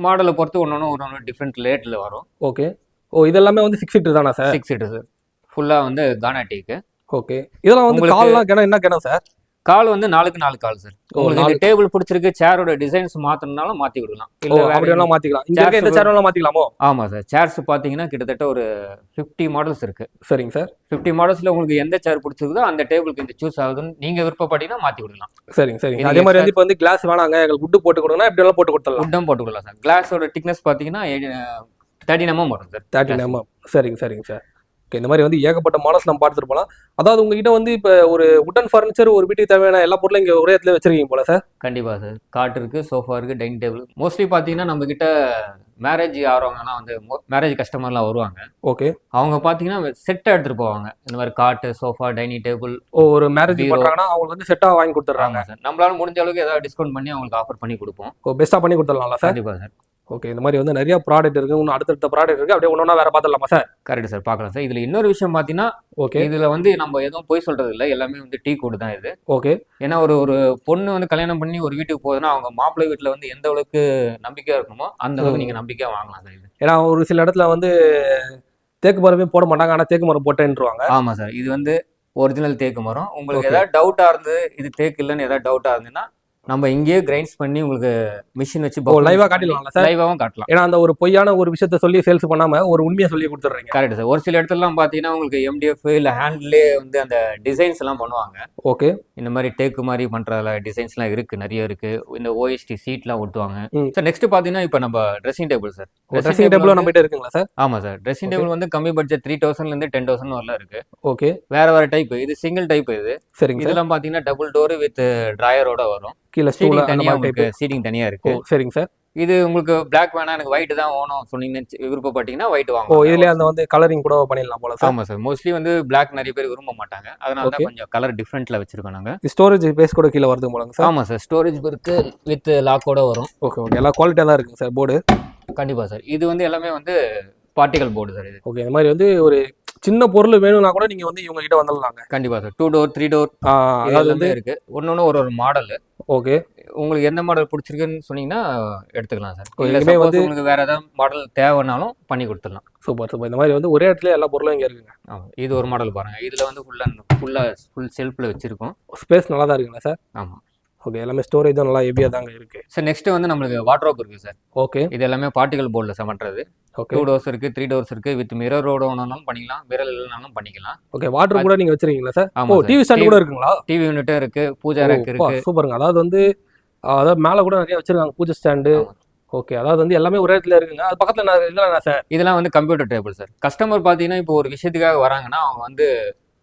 மாடலை பொறுத்து ஒன்னொன்னு டிஃப்ரெண்ட் ரேட்ல வரும். ஓகே. ஓ இதெல்லாமே வந்து 6 சீட்டர் தானா சார்? 6 seater sir. ஃபுல்லா வந்து கானா டீக்கு. ஓகே. இதெல்லாம் வந்து கால்லாம் என்ன கிணம் சார்? கால் வந்து 4க்கு 4 கால் சார். உங்களுக்கு இந்த டேபிள் பிடிச்சிருக்கு, சேரோட டிசைன்ஸ் மாத்தணும்னாலும் மாத்தி கொடுக்கலாம். இல்ல அப்படியே மாத்திக்கலாம். இங்க இருக்க இந்த சேரெல்லாம் மாத்திக்கலாமோ? ஆமா சார். சேர்ஸ் பாத்தீங்கன்னா கிட்டத்தட்ட ஒரு 50 மாடல்ஸ் இருக்கு. சரிங்க சார். 50 மாடல்ஸ்ல உங்களுக்கு எந்த சேர் பிடிச்சிருக்கோ அந்த டேபிளுக்கு இந்த சூஸ் ஆகுதுன்னு நீங்க விருப்பப்பட்டீங்கன்னா மாத்தி கொடுக்கலாம். சரிங்க. அதே மாதிரி வந்து இப்போ வந்து கிளாஸ் வேணாங்க எங்களுக்கு வுட் போட்டு கொடுங்கன்னா இப்படி எல்லாம் போட்டு கொடுத்துடலாம்? வுட்டும் போட்டு கொடுக்கலாம் சார். கிளாஸோட திக்னஸ் பாத்தீங்கன்னா 13 mm வரும் சார். 13 mm. சரிங்க சார். இந்த மாதிரி வந்து ஏகப்பட்ட மாடல்ஸ் நம்ம பார்த்துட்டு போகலாம். அதாவது உங்ககிட்ட வந்து இப்போ ஒரு வுட்டன் ஃபர்னிச்சர், ஒரு வீட்டுக்கு தேவையான எல்லா பொருளும் இங்கே ஒரே இடத்துல வச்சிருக்கீங்க போல சார்? கண்டிப்பா சார். காட் இருக்கு, சோஃபா இருக்கு, டைனிங் டேபிள். மோஸ்ட்லி பாத்தீங்கன்னா நம்ம கிட்ட மேரேஜ் ஆகிறவங்கலாம் வந்து மேரேஜ் கஸ்டமர்லாம் வருவாங்க. ஓகே. அவங்க பாத்தீங்கன்னா செட்டா எடுத்துட்டு போவாங்க. இந்த மாதிரி காட்டு, சோஃபா, டைனிங் டேபிள். ஒரு மேரேஜ் பண்றாங்கன்னா அவங்களுக்கு வந்து செட்டா வாங்கி கொடுத்துறாங்க சார். நம்மளால முடிஞ்ச அளவுக்கு ஏதாவது டிஸ்கவுண்ட் பண்ணி அவங்களுக்கு ஆஃபர் பண்ணி கொடுப்போம். பெஸ்டா பண்ணி கொடுத்துடலாம்ல சார்? கண்டிப்பா சார். ஓகே. இந்த மாதிரி வந்து நிறைய ப்ராடக்ட் இருக்கு, இன்னும் அடுத்தடுத்த ப்ராடக்ட் இருக்கு, அப்படியே ஒன்னொன்னா வேற பார்த்துடலாமா சார்? கரெக்ட் சார், பார்க்கலாம் சார். இதுல இன்னொரு விஷயம் பாத்தீங்கன்னா, ஓகே, இதுல வந்து நம்ம எதுவும் போய் சொல்றது இல்லை, எல்லாமே வந்து டீ கோடு தான் இது. ஓகே. ஏன்னா ஒரு பொண்ணு வந்து கல்யாணம் பண்ணி ஒரு வீட்டுக்கு போகுதுன்னா அவங்க மாப்பிள்ளை வீட்டுல வந்து எந்த அளவுக்கு நம்பிக்கையா இருக்கணுமோ அந்த அளவுக்கு நீங்க நம்பிக்கையா வாங்கலாம் சார். இது ஏன்னா ஒரு சில இடத்துல வந்து தேக்கு மரமே போட மாட்டாங்க, ஆனா தேக்கு மரம் போட்டேன்ருவாங்க. ஆமா சார். இது வந்து ஒரிஜினல் தேக்கு மரம். உங்களுக்கு ஏதாவது டவுட்டா இருந்து இது தேக்கு இல்லைன்னு ஏதாவது டவுட்டா இருந்ததுன்னா நம்ம இங்கேயே கிரைண்ட்ஸ் பண்ணி உங்களுக்கு மிஷின் வச்சு லைவா காட்டிடலாம் சார். லைவாவும் காட்டலாம். ஏன்னா அந்த ஒரு பொய்யான ஒரு விஷயத்த சொல்லி சேல்ஸ் பண்ணாம ஒரு உண்மையை சொல்லி கொடுத்துறீங்க. Correct sir. ஒரு சில இடத்துலலாம் பார்த்தீங்கன்னா உங்களுக்கு MDF இல்லை ஹேண்ட்லேயே வந்து அந்த டிசைன்ஸ் எல்லாம் பண்ணுவாங்க. ஓகே. இந்த மாதிரி டேக்கு மாதிரி பண்றதுல டிசைன்ஸ்லாம் இருக்கு, நிறைய இருக்கு. இந்த OST சீட்லாம் ஒட்டுவாங்க சார். நெக்ஸ்ட் பார்த்தீங்கன்னா இப்போ நம்ம dressing table sir. Dressing table நம்ம கிட்ட இருக்குங்களா சார்? ஆமாம் சார். ட்ரெஸ்ஸிங் டேபிள் வந்து கம்மி பட்ஜெட் 3000லேருந்து 10,000 வரலாம் இருக்கு. ஓகே. வேற டைப். இது சிங்கிள் டைப். இது சரிங்க. இதெல்லாம் பார்த்தீங்கன்னா டபுள் டோர் வித் டிராயரோட வரும். கீழே ஸ்டூல் தனியாக உங்களுக்கு சீட்டிங் தனியாக இருக்கு. சரிங்க சார். இது உங்களுக்கு பிளாக் வேணா, எனக்கு ஒயிட் தான் வேணும் சொன்னீங்கன்னு விருப்பப்பட்டீங்கன்னா ஒயிட் வாங்க. இதுல அந்த வந்து கலரிங் கூட பண்ணிடலாம் போல சார். ஆமா சார். மோஸ்ட்லி வந்து பிளாக் நிறைய பேர் விரும்ப மாட்டாங்க, அதனால தான் கொஞ்சம் கலர் டிஃப்ரெண்ட்ல வச்சிருக்கோம் நாங்க. ஸ்டோரேஜ் ஸ்பேஸ் கூட கீழே வருது போலங்க சார். ஆமா சார். ஸ்டோரேஜ் இருக்கு வித் லாக்கோட வரும். Okay okay. எல்லாம் குவாலிட்டியா தான் இருக்குங்க சார் போர்டு. கண்டிப்பா சார். இது வந்து எல்லாமே வந்து பார்ட்டிகல் போர்டு சார். இது ஓகே. இந்த மாதிரி வந்து ஒரு சின்ன பொருள் வேணும்னா கூட நீங்க வந்து இவங்க கிட்ட வந்துடலாங்க. கண்டிப்பா சார். 2 டோர் 3 டோர் எல்லாமே இருக்கு. ஒன்னொன்னு ஒரு மாடல். ஓகே. உங்களுக்கு எந்த மாடல் பிடிச்சிருக்குன்னு சொன்னீங்கன்னா எடுத்துக்கலாம் சார். இல்ல வந்து உங்களுக்கு வேற ஏதாவது மாடல் தேவைனாலும் பண்ணி கொடுத்துடலாம். Super super. இந்த மாதிரி வந்து ஒரே இடத்துல எல்லா பொருளும் இங்க இருக்குங்க. இது ஒரு மாடல் பாருங்க. இதுல வந்து ஃபுல் செல்ஃப்ல வச்சிருக்கோம். ஸ்பேஸ் நல்லா தான் இருக்குங்களா சார்? ஆமா. ஓகே. எல்லாமே ஸ்டோரேஜும் நல்லா ஹெவியா தாங்க இருக்கு சார். நெக்ஸ்ட் வந்து நம்மளுக்கு வார்ட்ரோப் இருக்கு சார். ஓகே. இது எல்லாமே பார்ட்டிகல் போர்டில் சமன்றது. 2 டோர்ஸ் இருக்கு, 3 டோர்ஸ் இருக்கு. வித் மிரரோட வேணாலும் பண்ணிக்கலாம், மிரர் இல்லைனாலும் பண்ணிக்கலாம். ஓகே. வார்ட்ரோப் கூட நீங்க வச்சிருக்கீங்களா சார்? ஓ, டிவி ஸ்டாண்ட் கூட இருக்குங்களா? டிவி யூனிட்டும் இருக்கு, பூஜை ரேக் இருக்கு. சூப்பருங்க. அதாவது வந்து மேல கூட நிறைய வச்சிருக்காங்க பூஜை ஸ்டாண்டு. ஓகே. அதாவது வந்து எல்லாமே ஒரே இடத்துல இருக்குங்க. அது பக்கத்துல இதெல்லாம் சார், இதெல்லாம் வந்து கம்ப்யூட்டர் டேபிள் சார். கஸ்டமர் பாத்தீங்கன்னா இப்போ ஒரு விஷயத்துக்காக வராங்கன்னா அவங்க வந்து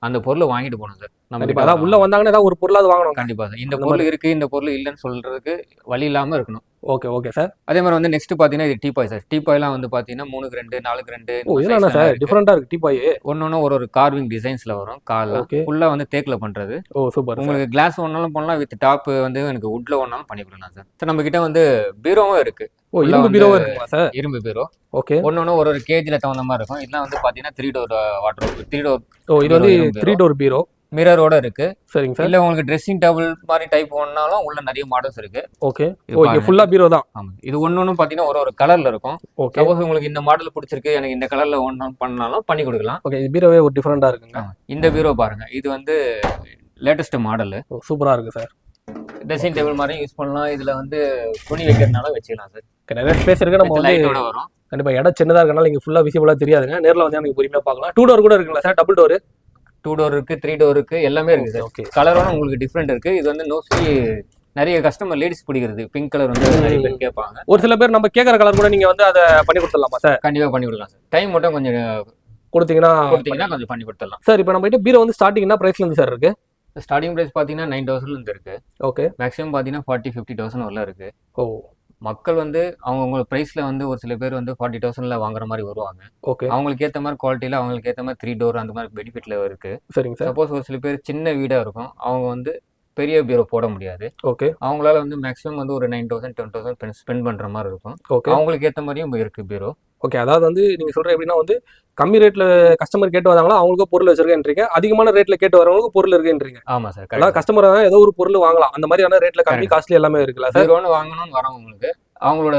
அந்த பொருளை வாங்கிட்டு போகணும் சார். நம்ம அதான் உள்ள வந்தாங்கன்னா ஏதாவது ஒரு பொருளாவது வாங்கணும். கண்டிப்பா சார். இந்த பொருள் இருக்கு, இந்த பொருள் இல்லைன்னு சொல்றதுக்கு வழி இல்லாம இருக்கணும். Okay okay sir. அதே மாதிரி வந்து நெக்ஸ்ட் பாத்தீங்கன்னா இது டீபாய் சார். டீபாய்லாம் வந்து பாத்தீங்கன்னா 3க்கு 2 4க்கு 2. இதெல்லாம் சார் டிஃபரெண்டா இருக்கு டீபாய். ஒன்னொன்னு ஒரு கார்விங் டிசைன்ஸ்ல வரும். கால்ல ஃபுல்லா வந்து தேக்குல பண்றது. ஓ சூப்பர். உங்களுக்கு கிளாஸ் ஒன்னாலும் பண்ணலாம், வித் டாப் வந்து எனக்கு வுட்ல ஒன்னாலும் பண்ணி கொடுக்கலாம் சார். சார் நம்ம கிட்ட வந்து பீரோவும் இருக்கு. ஓ, இரும்பு பீரோவும் இருக்குங்களா சார்? இரும்பு பீரோ. ஓகே. ஒன்னொன்னு ஒரு கேஜில தகுந்த மாதிரி இருக்கும். இதெல்லாம் வந்து பாத்தீங்கன்னா 3 டோர் வார்ட்ரோப். 3 டோர். ஓ, இது வந்து 3 டோர் பீரோ. மிரரோட இருக்கு. சரிங்க சார். இல்ல உங்களுக்கு ட்ரெஸ்ஸிங் டேபிள் மாதிரி டைப் ஒன்னாலும் உள்ள நிறைய மாடல்ஸ் இருக்கு. ஓகே. ஓ, இது ஃபுல்லா பீரோ தான். ஆமா. இது ஒன்னொன்னு பாத்தீங்கன்னா ஒரு கலர்ல இருக்கும். ஓகே. சப்போஸ் உங்களுக்கு இந்த மாடல் பிடிச்சிருக்கு, எனக்கு இந்த கலர்ல ஒன்னு பண்ணாலும் பண்ணி கொடுக்கலாம். ஓகே. இது பீரோவே ஒரு டிஃபரெண்டா இருக்குங்க. இந்த பீரோ பாருங்க. இது வந்து லேட்டஸ்ட் மாடல். சூப்பரா இருக்கு சார். ட்ரெஸ்ஸிங் டேபிள் மாதிரி யூஸ் பண்ணலாம். இதுல வந்து துணி வைக்கிறதுனால வச்சுக்கலாம் சார். நிறைய ஸ்பேஸ் இருக்கு. நம்ம வந்து வரும். கண்டிப்பா இடம் சின்னதா இருக்கனால இங்க ஃபுல்லா விசிபிளா தெரியாதுங்க. நேர்ல வந்து எனக்கு பொறுமையா பார்க்கலாம். 2 டோர் கூட இருக்குங்களா சார்? Double door? 2 டோர் இருக்கு, 3 டோர் இருக்கு, எல்லாமே இருக்கு சார். ஓகே. கலரோட உங்களுக்கு டிஃப்ரெண்ட் இருக்கு. இது வந்து மோஸ்ட்லி நிறைய கஸ்டமர் லேடிஸ் பிடிக்கிறது. பிங்க் கலர் வந்து நிறைய பேர் கேட்பாங்க. ஒரு சில பேர் நம்ம கேட்கற கலர் கூட நீங்க வந்து அதை பண்ணி கொடுத்துடலாமா சார்? கண்டிப்பா பண்ணி கொடுக்கலாம் சார். டைம் மட்டும் கொஞ்சம் கொடுத்தீங்கன்னா கொஞ்சம் பண்ணி கொடுத்துடலாம் சார். இப்போ நம்ம கிட்ட பீரோ வந்து ஸ்டார்டிங் என்ன பிரைஸ்ல இருந்து சார் இருக்கு? ஸ்டார்டிங் பிரைஸ் பாத்தீங்கன்னா 9,000 இருந்து இருக்கு. ஓகே. மேக்ஸிமம் பாத்தீங்கன்னா 40-50,000 வரல இருக்கு. ஓ. மக்கள் வந்து அவங்க பிரைஸ்ல வந்து ஒரு சில பேர் வந்து 40,000ல வாங்குற மாதிரி வருவாங்க. ஓகே. அவங்களுக்கு ஏத்த மாதிரி குவாலிட்டியில அவங்களுக்கு ஏத்த மாதிரி 3 டோர் அந்த மாதிரி பெனிஃபிட்ல இருக்கு. சரிங்க சார். சப்போஸ் ஒரு சில பேர் சின்ன வீடா இருக்கும், அவங்க வந்து பெரிய பீரோ போட முடியாது. ஓகே. அவங்களால வந்து மேக்ஸிமம் வந்து ஒரு 9,000 10,000 ஸ்பெண்ட் பண்ற மாதிரி இருக்கும். ஓகே. அவங்களுக்கு ஏத்த மாதிரியும் இருக்கு பீரோ. ஓகே. அதாவது வந்து நீங்க சொல்ற எப்படின்னா வந்து கம்மி ரேட்ல கஸ்டமர் கேட்டு வந்தாங்களோ அவங்களுக்கு பொருள் வச்சிருக்கேன்றீங்க, அதிகமான ரேட்ல கேட்டு வரவங்களுக்கு பொருள் இருக்குன்றீங்க. ஆமா சார். அதாவது கஸ்டமர் ஏதோ ஒரு பொருள் வாங்கலாம், அந்த மாதிரியான ரேட்ல கம்மி காஸ்ட்லி எல்லாமே இருக்குல்ல சார்? பீரோன்னு வாங்கணும்னு வரவங்களுக்கு அவங்களோட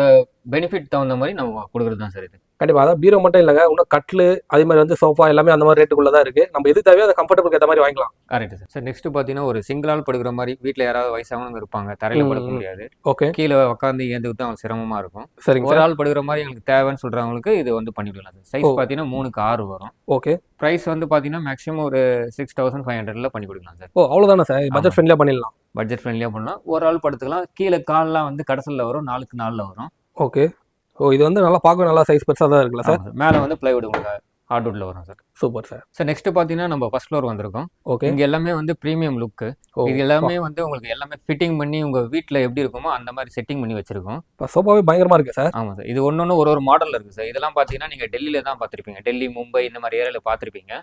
பெனிஃபிட் தகுந்த மாதிரி நம்ம கொடுக்குறது தான் சார் இது. கண்டிப்பா. அதாவது பீரோ மட்டும் இல்லைங்க, இன்னும் கட்லு அதே மாதிரி வந்து சோஃபா எல்லாமே அந்த மாதிரி ரேட்டுக்குள்ள தான் இருக்கு. நம்ம எது தேவையோ அதை கம்ஃபர்டபுள் ஏற்ற மாதிரி வாங்கிக்கலாம். Correct sir. சார் நெக்ஸ்ட் பாத்தீங்கன்னா ஒரு சிங்கிள் ஆள் படுக்கிற மாதிரி, வீட்டுல யாராவது வயசானவங்க இருப்பாங்க, தரையில படுக்க முடியாது. ஓகே. கீழே உட்காந்து ஏந்துக்கிட்டு அவங்க சிரமமா இருக்கும். சரிங்க. ஒரு ஆள் படுக்கிற மாதிரி எங்களுக்கு தேவைன்னு சொல்றவங்களுக்கு இது வந்து பண்ணிவிடலாம் சார். சைஸ் பாத்தீங்கன்னா 3க்கு 6 வரும். ஓகே. பிரைஸ் வந்து பாத்தீங்கன்னா மேக்ஸிமம் ஒரு 6,500ல பண்ணி கொடுக்கலாம் சார். ஓ, அவ்வளவுதானே சார்? பட்ஜெட் ஃப்ரெண்ட்லியா பண்ணிடலாம். பட்ஜெட் ஃப்ரெண்ட்லியா பண்ணலாம். ஒரு ஆள் படுத்துக்கலாம். கீழே கால்லாம் வந்து கடைசல்ல வரும், 4க்கு 4ல வரும். ஓகே. ஓ, இது வந்து நல்லா பார்க்க நல்லா சைஸ் பெருசா தான் இருக்குல்ல சார்? மேலே வந்து பிளைவுட் உங்களுக்கு ஹார்ட்வுட்ல வரும் sir. Super sir. Sir next பாத்தீங்கன்னா நம்ம ஃபர்ஸ்ட் ஃப்ளோர் வந்திருக்கோம். ஓகே. இங்க எல்லாமே வந்து பிரீமியம் லுக். இது எல்லாமே வந்து உங்களுக்கு எல்லாமே ஃபிட்டிங் பண்ணி உங்க வீட்ல எப்படி இருக்குமோ அந்த மாதிரி செட்டிங் பண்ணி வச்சிருக்கோம். சோஃபாவே பயங்கரமா இருக்கு சார். ஆமா சார். இது ஒன்னொன்னு ஒரு மாடல்ல இருக்கு சார். இதெல்லாம் பாத்தீங்கன்னா நீங்க டெல்லியில தான் பாத்திருப்பீங்க. டெல்லி, மும்பை இந்த மாதிரி ஏரியால பாத்திருப்பீங்க.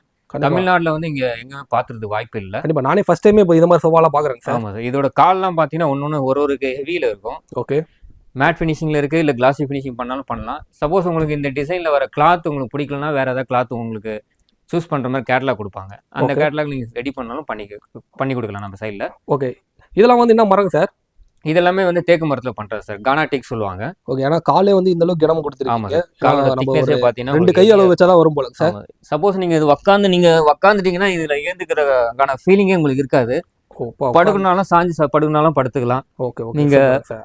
தமிழ்நாட்டுல வந்து இங்க எங்கேயுமே பாத்துறது வாய்ப்பு இல்ல. கண்டிப்பா. நானே ஃபர்ஸ்ட் டைம் இப்போ இந்த மாதிரி சோஃபாலாம் பாக்குறேன் சார். ஆமா சார். இதோட கால்லாம் பாத்தீங்கன்னா ஒன்னொன்னு ஒரு ஹெவியில இருக்கும். ஓகே. மேட் ஃபினிஷிங்ல இருக்கு, இல்ல கிளாசி ஃபினிஷிங் பண்ணாலும் பண்ணலாம். சப்போஸ் உங்களுக்கு இந்த டிசைன்ல வர கிளாத் உங்களுக்கு பிடிக்கலன்னா வேற ஏதாவது கிளாத் உங்களுக்கு சூஸ் பண்ற மாதிரி கேட்டலாக் கொடுப்பாங்க. அந்த கேட்டலாக் நீங்க ரெடி பண்ணாலும் பண்ணி கொடுக்கலாம் நம்ம சைட்ல. ஓகே. இதெல்லாம் வந்து என்ன மரங்க சார்? இதெல்லாமே வந்து தேக்கு மரத்துல பண்றது சார். கானா டீக் சொல்லுவாங்க. ஓகே. ஏன்னா காலே வந்து இந்த அளவுக்கு கிடம் கொடுத்துருக்கீங்க. காலோட திக்னஸே பாத்தீங்கன்னா 2 கை அளவு வச்சாதான் வரும் போல சார். சப்போஸ் நீங்க இது உட்காந்துட்டீங்கன்னா இதுல ஏந்துக்கிறதுக்கான ஃபீலிங்கே உங்களுக்கு இருக்காது. படுக்கணும்னாலும் சாஞ்சு படுக்கணும்னாலும் படுத்துக்கலாம். ஓகே நீங்க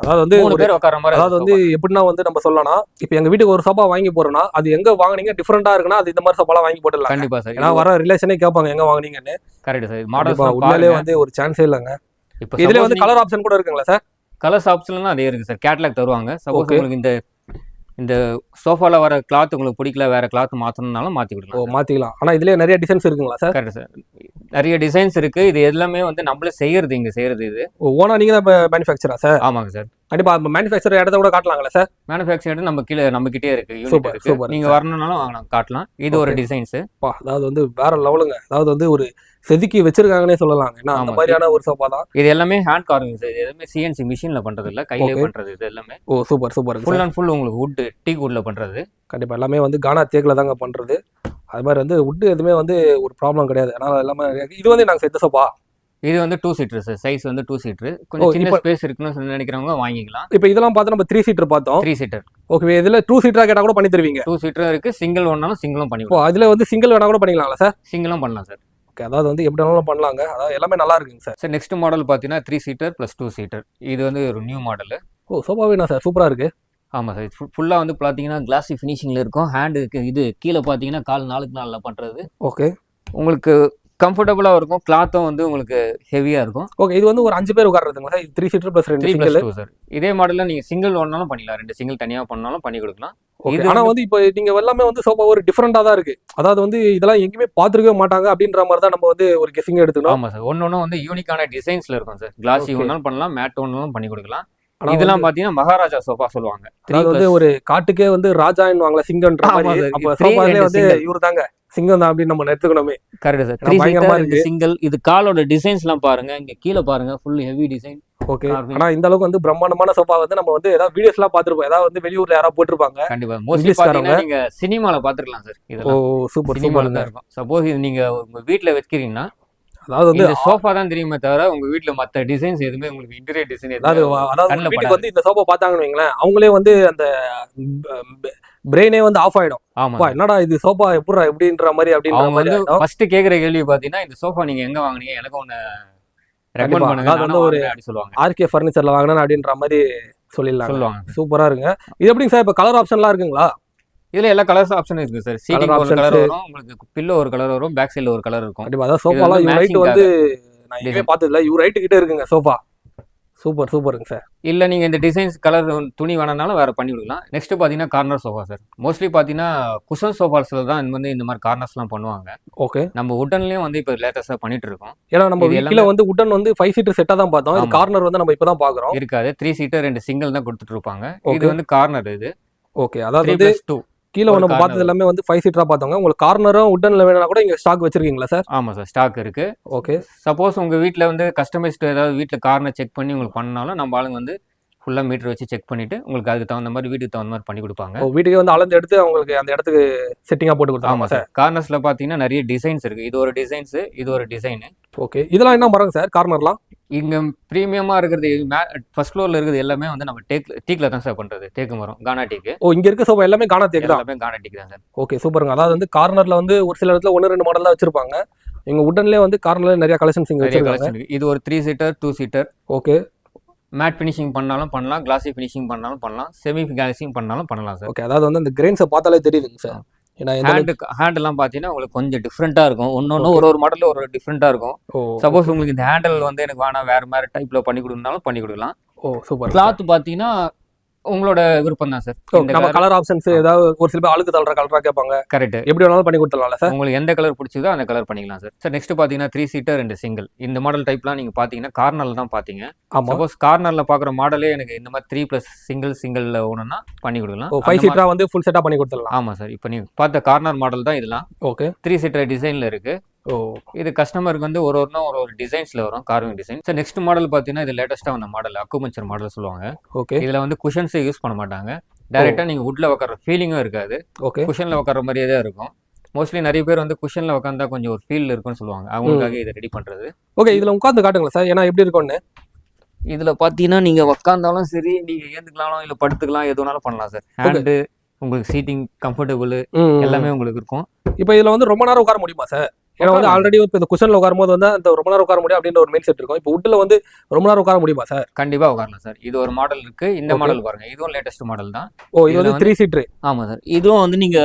அதாவது வந்து 3 பேர் உட்கார மாதிரி. அதாவது வந்து எப்படின்னா வந்து நம்ம சொல்லலாம், இப்போ எங்க வீட்டுக்கு ஒரு சோஃபா வாங்கி போறோம்னா அது எங்க வாங்குனீங்க டிஃபரெண்டா இருக்குன்னா அது இந்த மாதிரி சோஃபாலாம் வாங்கி போட்டுடலாம். கண்டிப்பா சார். ஏன்னா வர ரிலேஷனே கேட்பாங்க எங்க வாங்குனீங்கன்னு. Correct sir. மாடல்ஸ் உண்மையிலேயே வந்து ஒரு சான்ஸே இல்லைங்க. இப்போ இதுல வந்து கலர் ஆப்ஷன் கூட இருக்குங்களா சார்? கலர்ஸ் ஆப்ஷன்லாம் அதே இருக்கு சார். கேட்டலாக் தருவாங்க. சப்போஸ் உங்களுக்கு இந்த சோஃபால வர கிளாத் உங்களுக்கு பிடிக்கல, வேற கிளாத் மாத்தணும்னாலும் மாத்தி கொடுக்கலாம். மாத்திக்கலாம். ஆனா இதுலயே நிறைய டிசைன்ஸ் இருக்குங்களா சார்? Correct sir. நிறைய டிசைன்ஸ் இருக்கு. இது எல்லாமே வந்து நம்மளே செய்யறது, இங்க செய்யறது. இது ஓனா நீங்க தான் மேனுஃபேக்சரா சார்? ஆமாங்க சார். கண்டிப்பா மேனுஃபேக்சர் இடத்த கூட காட்டலாங்களா சார்? மேனுஃபேக்சர் நம்ம கீழே நம்ம கிட்டே இருக்கு, யூனிட் இருக்கு. நீங்க வரணும்னாலும் காட்டலாம். இது ஒரு டிசைன்ஸ். அதாவது வந்து வேற லெவலுங்க. அதாவது வந்து ஒரு செதுக்கி வச்சிருக்காங்கன்னே சொல்லலாம். ஏன்னா அந்த மாதிரியான ஒரு சோஃபா தான். இது எல்லாமே ஹேண்ட் கார்விங் சார். இது எல்லாமே சிஎன்சி மிஷின்ல பண்றது இல்ல, கையிலே பண்றது. இது எல்லாமே சூப்பர் ஃபுல் அண்ட் ஃபுல் உங்களுக்கு வுட், டீக் வுட்ல பண்றது. கண்டிப்பா எல்லாமே வந்து கானா தேக்குல தாங்க பண்றது. அது மாதிரி வந்து வுட் எதுவுமே வந்து ஒரு ப்ராப்ளம் கிடையாது. அதனால எல்லாமே இது வந்து நாங்க செத்த சோஃபா. இது வந்து 2 சீட்டர் சார். சைஸ் வந்து 2 சீட்டர். கொஞ்சம் சின்ன ஸ்பேஸ் இருக்குன்னு நினைக்கிறவங்க வாங்கிக்கலாம். இப்போ இதெல்லாம் பார்த்து நம்ம 3 சீட்டர் பார்த்தோம். 3 சீட்டர். ஓகே, இதுல 2 சீட்டரா கேட்டா கூட பண்ணி தருவீங்க? 2 சீட்டர் இருக்கு. சிங்கிள் வேணாலும் சிங்கிளும் பண்ணிக்கலாம். அதுல வந்து சிங்கிள் வேணா கூட பண்ணிக்கலாம்ல சார்? சிங்கிளும் பண்ணலாம் சார். ஓகே, அதாவது வந்து எப்படி வேணாலும் பண்ணலாங்க. அதாவது எல்லாமே நல்லா இருக்குங்க சார். சார் நெக்ஸ்ட் மாடல் பார்த்தீங்கன்னா 3 சீட்டர் ப்ளஸ் 2 சீட்டர். இது வந்து ஒரு நியூ மாடல். சோஃபா வேணா சார், சூப்பரா இருக்கு. ஆமாம் சார். ஃபுல்லாக வந்து பார்த்தீங்கன்னா கிளாஸி ஃபினிஷிங்கில் இருக்கும். ஹேண்டுக்கு இது கீழே பார்த்தீங்கன்னா கால் 4க்கு 4 பண்ணுறது. ஓகே, உங்களுக்கு கம்ஃபர்டபுளாக இருக்கும். கிளாத்தும் வந்து உங்களுக்கு ஹெவியாக இருக்கும். ஓகே, இது வந்து ஒரு 5 பேர் உட்கார்றதுங்களா sir? 3 seater plus 2 single sir. இதே மாடலில் நீங்கள் சிங்கிள் ஒன்னாலும் பண்ணிக்கலாம். 2 சிங்கிள் தனியாக பண்ணாலும் பண்ணி கொடுக்கலாம். இது ஆனா வந்து இப்போ நீங்க எல்லாமே வந்து சோஃபா ஒரு டிஃபரெண்டா தான் இருக்கு. அதாவது வந்து இதெல்லாம் எங்கேயுமே பார்த்துருக்கவே மாட்டாங்க அப்படின்ற மாதிரி தான் நம்ம வந்து ஒரு கெஸிங் எடுத்துக்கணும். ஆமாம் சார். ஒன்னொன்னு வந்து யூனிக்கான டிசைன்ஸ்ல இருக்கும் சார். கிளாஸி ஒன்னாலும் பண்ணலாம், மேட் ஒன்னாலும் பண்ணி கொடுக்கலாம். இதெல்லாம் பாத்தீங்கன்னா மகாராஜா சோஃபா சொல்லுவாங்க. அதாவது வந்து ஒரு காட்டுக்கே வந்து ராஜான்னு வாங்கல, சிங்கம்ன்ற மாதிரி. அப்ப சோஃபாலே வந்து இவரு தாங்க சிங்கம் தான் அப்படின்னு நம்ம எடுத்துக்கணுமே. Correct sir. பயங்கரமா இருக்கு சிங்கிள். இது காலோட டிசைன்ஸ் எல்லாம் பாருங்க. இங்க கீழே பாருங்க, ஃபுல் ஹெவி டிசைன். ஓகே, ஆனா இந்த அளவுக்கு வந்து பிரம்மாண்டமான சோஃபா வந்து நம்ம வந்து ஏதாவது வீடியோஸ் எல்லாம் பாத்துருப்போம். ஏதாவது வந்து வெளியூர்ல யாராவது போட்டிருப்பாங்க. கண்டிப்பா மோஸ்ட்லி பாத்தீங்கன்னா நீங்க சினிமால பாத்துக்கலாம் சார். இதெல்லாம் சூப்பர் சினிமால தான் இருக்கும். சப்போஸ் இது நீங்க உங்க வீட்ல வச்சிருக்கீங்கன்னா, அதாவது வந்து சோஃபா தான் தெரியுமே தவிர உங்க வீட்ல மத்த டிசைன்ஸ் எதுவுமே உங்களுக்கு இன்டீரியர் டிசைன் அதாவது வீட்டுக்கு வந்து இந்த சோஃபா பார்த்தாங்கன்னு வைங்களேன், அவங்களே வந்து அந்த பிரெயினே வந்து ஆஃப் ஆயிடும். ஆமா, என்னடா இது சோஃபா எப்படிடா எப்படின்ற மாதிரி அப்படின்ற மாதிரி. ஃபர்ஸ்ட் கேக்குற கேள்வி பாத்தீங்கன்னா இந்த சோஃபா நீங்க எங்க வாங்குனீங்க, எனக்கு ஒன்னு ரெக்கமெண்ட் பண்ணுங்க. அது வந்து ஒரு சொல்லுவாங்க, ஆர்கே ஃபர்னிச்சர்ல வாங்கினேன் அப்படின்ற மாதிரி சொல்லுவாங்க. சூப்பரா இருங்க. இது எப்படிங்க சார்? இப்ப கலர் ஆப்ஷன்லாம் இருக்குங்களா? இதுல எல்லா கலர்ஸ் ஆப்ஷன் இருக்கு சார். சீட்டிங் ஒரு கலர் வரும், உங்களுக்கு பில்லோ ஒரு கலர் வரும், பேக் சைடுல ஒரு கலர் இருக்கும். கண்டிப்பா. அதான் சோஃபாலாம் யூ ரைட் வந்து நான் எங்கேயுமே பார்த்தது இல்ல. யூ ரைட் கிட்ட இருக்குங்க சோஃபா. சூப்பருங்க சார். இல்ல நீங்க இந்த டிசைன்ஸ் கலர் துணி வேணாலும் வேற பண்ணி கொடுக்கலாம். நெக்ஸ்ட் பாத்தீங்கன்னா கார்னர் சோஃபா சார். மோஸ்ட்லி பாத்தீங்கன்னா குஷன் சோஃபாஸ்ல தான் வந்து இந்த மாதிரி கார்னர்ஸ் எல்லாம் பண்ணுவாங்க. ஓகே, நம்ம உட்டன்லயும் வந்து இப்ப லேட்டஸ்டா பண்ணிட்டு இருக்கோம். ஏன்னா நம்ம வீட்ல வந்து உட்டன் வந்து 5 சீட்டர் செட்டா தான் பார்த்தோம். இது கார்னர் வந்து நம்ம இப்பதான் பாக்குறோம். இருக்காது. 3 சீட்டர் 2 சிங்கிள் தான் கொடுத்துட்டு இருப்பாங்க. இது வந்து கார்னர். இது ஓகே, அதாவது வந்து 2 கீழே நம்ம பார்த்தது எல்லாமே வந்து 5 சீட்டரா பார்த்தோங்க. உங்களுக்கு கார்னரும் உட்டன்ல வேணும்னா கூட இங்க ஸ்டாக் வச்சிருக்கீங்களா சார்? ஆமா சார், ஸ்டாக் இருக்கு. ஓகே, சப்போஸ் உங்க வீட்ல வந்து கஸ்டமைஸ்டு ஏதாவது வீட்ல கார்னர் செக் பண்ணி உங்களுக்கு பண்ணாலும் நம்ம ஆளுங்க வந்து ஃபுல்லா மீட்டர் வச்சு செக் பண்ணிட்டு உங்களுக்கு அதுக்கு தகுந்த மாதிரி வீட்டுக்கு தகுந்த மாதிரி பண்ணி கொடுப்பாங்க. வீட்டுக்கு வந்து அளந்து எடுத்து உங்களுக்கு அந்த இடத்துக்கு செட்டிங்கா போட்டு கொடுத்தாங்க. ஆமா சார். கார்னர்ஸ்ல பாத்தீங்கன்னா நிறைய டிசைன்ஸ் இருக்கு. இது ஒரு டிசைன்ஸ், இது ஒரு டிசைன். ஓகே, இதெல்லாம் என்ன மரங்க சார் கார்னர்லாம்? இங்க பிரீமியமா இருக்கிறது ஃபர்ஸ்ட் ஃப்ளோர்ல இருக்குது எல்லாமே வந்து நம்ம டீக்ல தான் சார் பண்றது. தேக்கு மரம், கானா டீக்கு. இங்க இருக்க சோஃபா எல்லாமே கானா தேக்கு தான். எல்லாமே கானா டீக்கு தான் சார். ஓகே, சூப்பருங்க. அதாவது வந்து கார்னர்ல வந்து ஒரு சில இடத்துல 1-2 மாடல் தான் வச்சிருப்பாங்க. எங்க உட்டன்லயே வந்து கார்னர்ல நிறைய கலெக்ஷன்ஸ் இங்க வச்சிருக்காங்க. இது ஒரு 3 seater 2 seater. Okay, matte finishing பண்ணாலும் பண்ணலாம், கிளாசி ஃபினிஷிங் பண்ணாலும் பண்ணலாம், செமி கிளாசிங் பண்ணாலும் பண்ணலாம் சார். ஓகே, அதாவது வந்து அந்த கிரெயின்ஸை பார்த்தாலே தெரியுதுங்க சார். ஏன்னா ஹேண்ட் எல்லாம் பாத்தீங்கன்னா உங்களுக்கு கொஞ்சம் டிஃப்ரெண்டா இருக்கும். ஒன்னொன்னு ஒரு மாடல்ல ஒரு டிஃப்ரெண்டா இருக்கும். சப்போஸ் உங்களுக்கு இந்த ஹேண்டில் வந்து எனக்கு வேணா வேற மாதிரி டைப்ல பண்ணி கொடுக்கணும்னாலும் பண்ணி கொடுக்கலாம். சூப்பர். கிளாத் பாத்தீங்கன்னா உங்களோட விருப்பம் தான் சார். நம்ம கலர் ஆப்ஷன்ஸ் ஏதாவது ஒரு சில பேர் அழுக்கு தள்ளுற கலரா கேட்பாங்க. கரெக்ட், எப்படி வேணாலும் பண்ணி கொடுத்துடலாம் சார். உங்களுக்கு எந்த கலர் பிடிச்சதோ அந்த கலர் பண்ணிக்கலாம் சார். சார் நெக்ஸ்ட் பாத்தீங்கன்னா 3 சீட்டர் 2 சிங்கிள். இந்த மாடல் டைப்லாம் நீங்க பாத்தீங்கன்னா கார்னர்ல தான் பாத்தீங்க. சப்போஸ் கார்னர்ல பாக்குற மாடலே எனக்கு இந்த மாதிரி 3 பிளஸ் சிங்கிள்ல ஒண்ணுன்னா பண்ணி கொடுக்கலாம். 5 சீட்டரா வந்து ஃபுல் செட்டா பண்ணி கொடுத்துடலாம். ஆமா சார். இப்போ நீங்க பார்த்த கார்னர் மாடல் தான் இதெல்லாம். ஓகே, 3 சீட்டர் டிசைன்ல இருக்கு. இது கஸ்டமருக்கு வந்து ஒரு டிசைன்ஸ்ல வரும், carving design. Sir next model பாத்தீங்கன்னா இது லேட்டஸ்டா வந்த மாடல், அக்குபஞ்சர் மாடல் சொல்லுவாங்க. ஓகே, இதுல வந்து குஷன்ஸே யூஸ் பண்ண மாட்டாங்க. டைரக்டா நீங்க வுட்ல உட்கார ஃபீலிங்கும் இருக்காது. ஓகே, குஷன்ல உட்கார மாதிரியே தான் இருக்கும். மோஸ்ட்லி நிறைய பேர் வந்து குஷன்ல உட்காந்தா கொஞ்சம் ஒரு ஃபீல் இருக்கும்னு சொல்லுவாங்க. அவங்களுக்காக இதை ரெடி பண்றது. ஓகே, இதுல உட்காந்து காட்டுங்களா சார், ஏன்னா எப்படி இருக்கும்னு. இதுல பாத்தீங்கன்னா நீங்க உட்காந்தாலும் சரி, நீங்க ஏந்துக்கலாம் இல்ல படுத்துக்கலாம், எது வேணாலும் பண்ணலாம் சார். ஹேண்டு உங்களுக்கு சீட்டிங் கம்ஃபர்டபுள் எல்லாமே உங்களுக்கு இருக்கும். இப்போ இதுல வந்து ரொம்ப நேரம் உட்கார முடியுமா சார்? ஏன்னா வந்து ஆல்ரெடி இப்போ இந்த குஷன்ல உட்காரும்போது வந்து அந்த ரொம்ப நேரம் உட்கார முடியும் அப்படின்ற ஒரு மைண்ட் செட் இருக்கும். இப்போ உட்ல வந்து ரொம்ப நேரம் உட்கார முடியுமா சார்? கண்டிப்பா உட்காரலாம் சார். இது ஒரு மாடல் இருக்கு. இந்த மாடல் பாருங்க, இதுவும் லேட்டஸ்ட் மாடல் தான். ஓ, இது வந்து 3 சீட்டர். ஆமா சார். இதுவும் வந்து நீங்க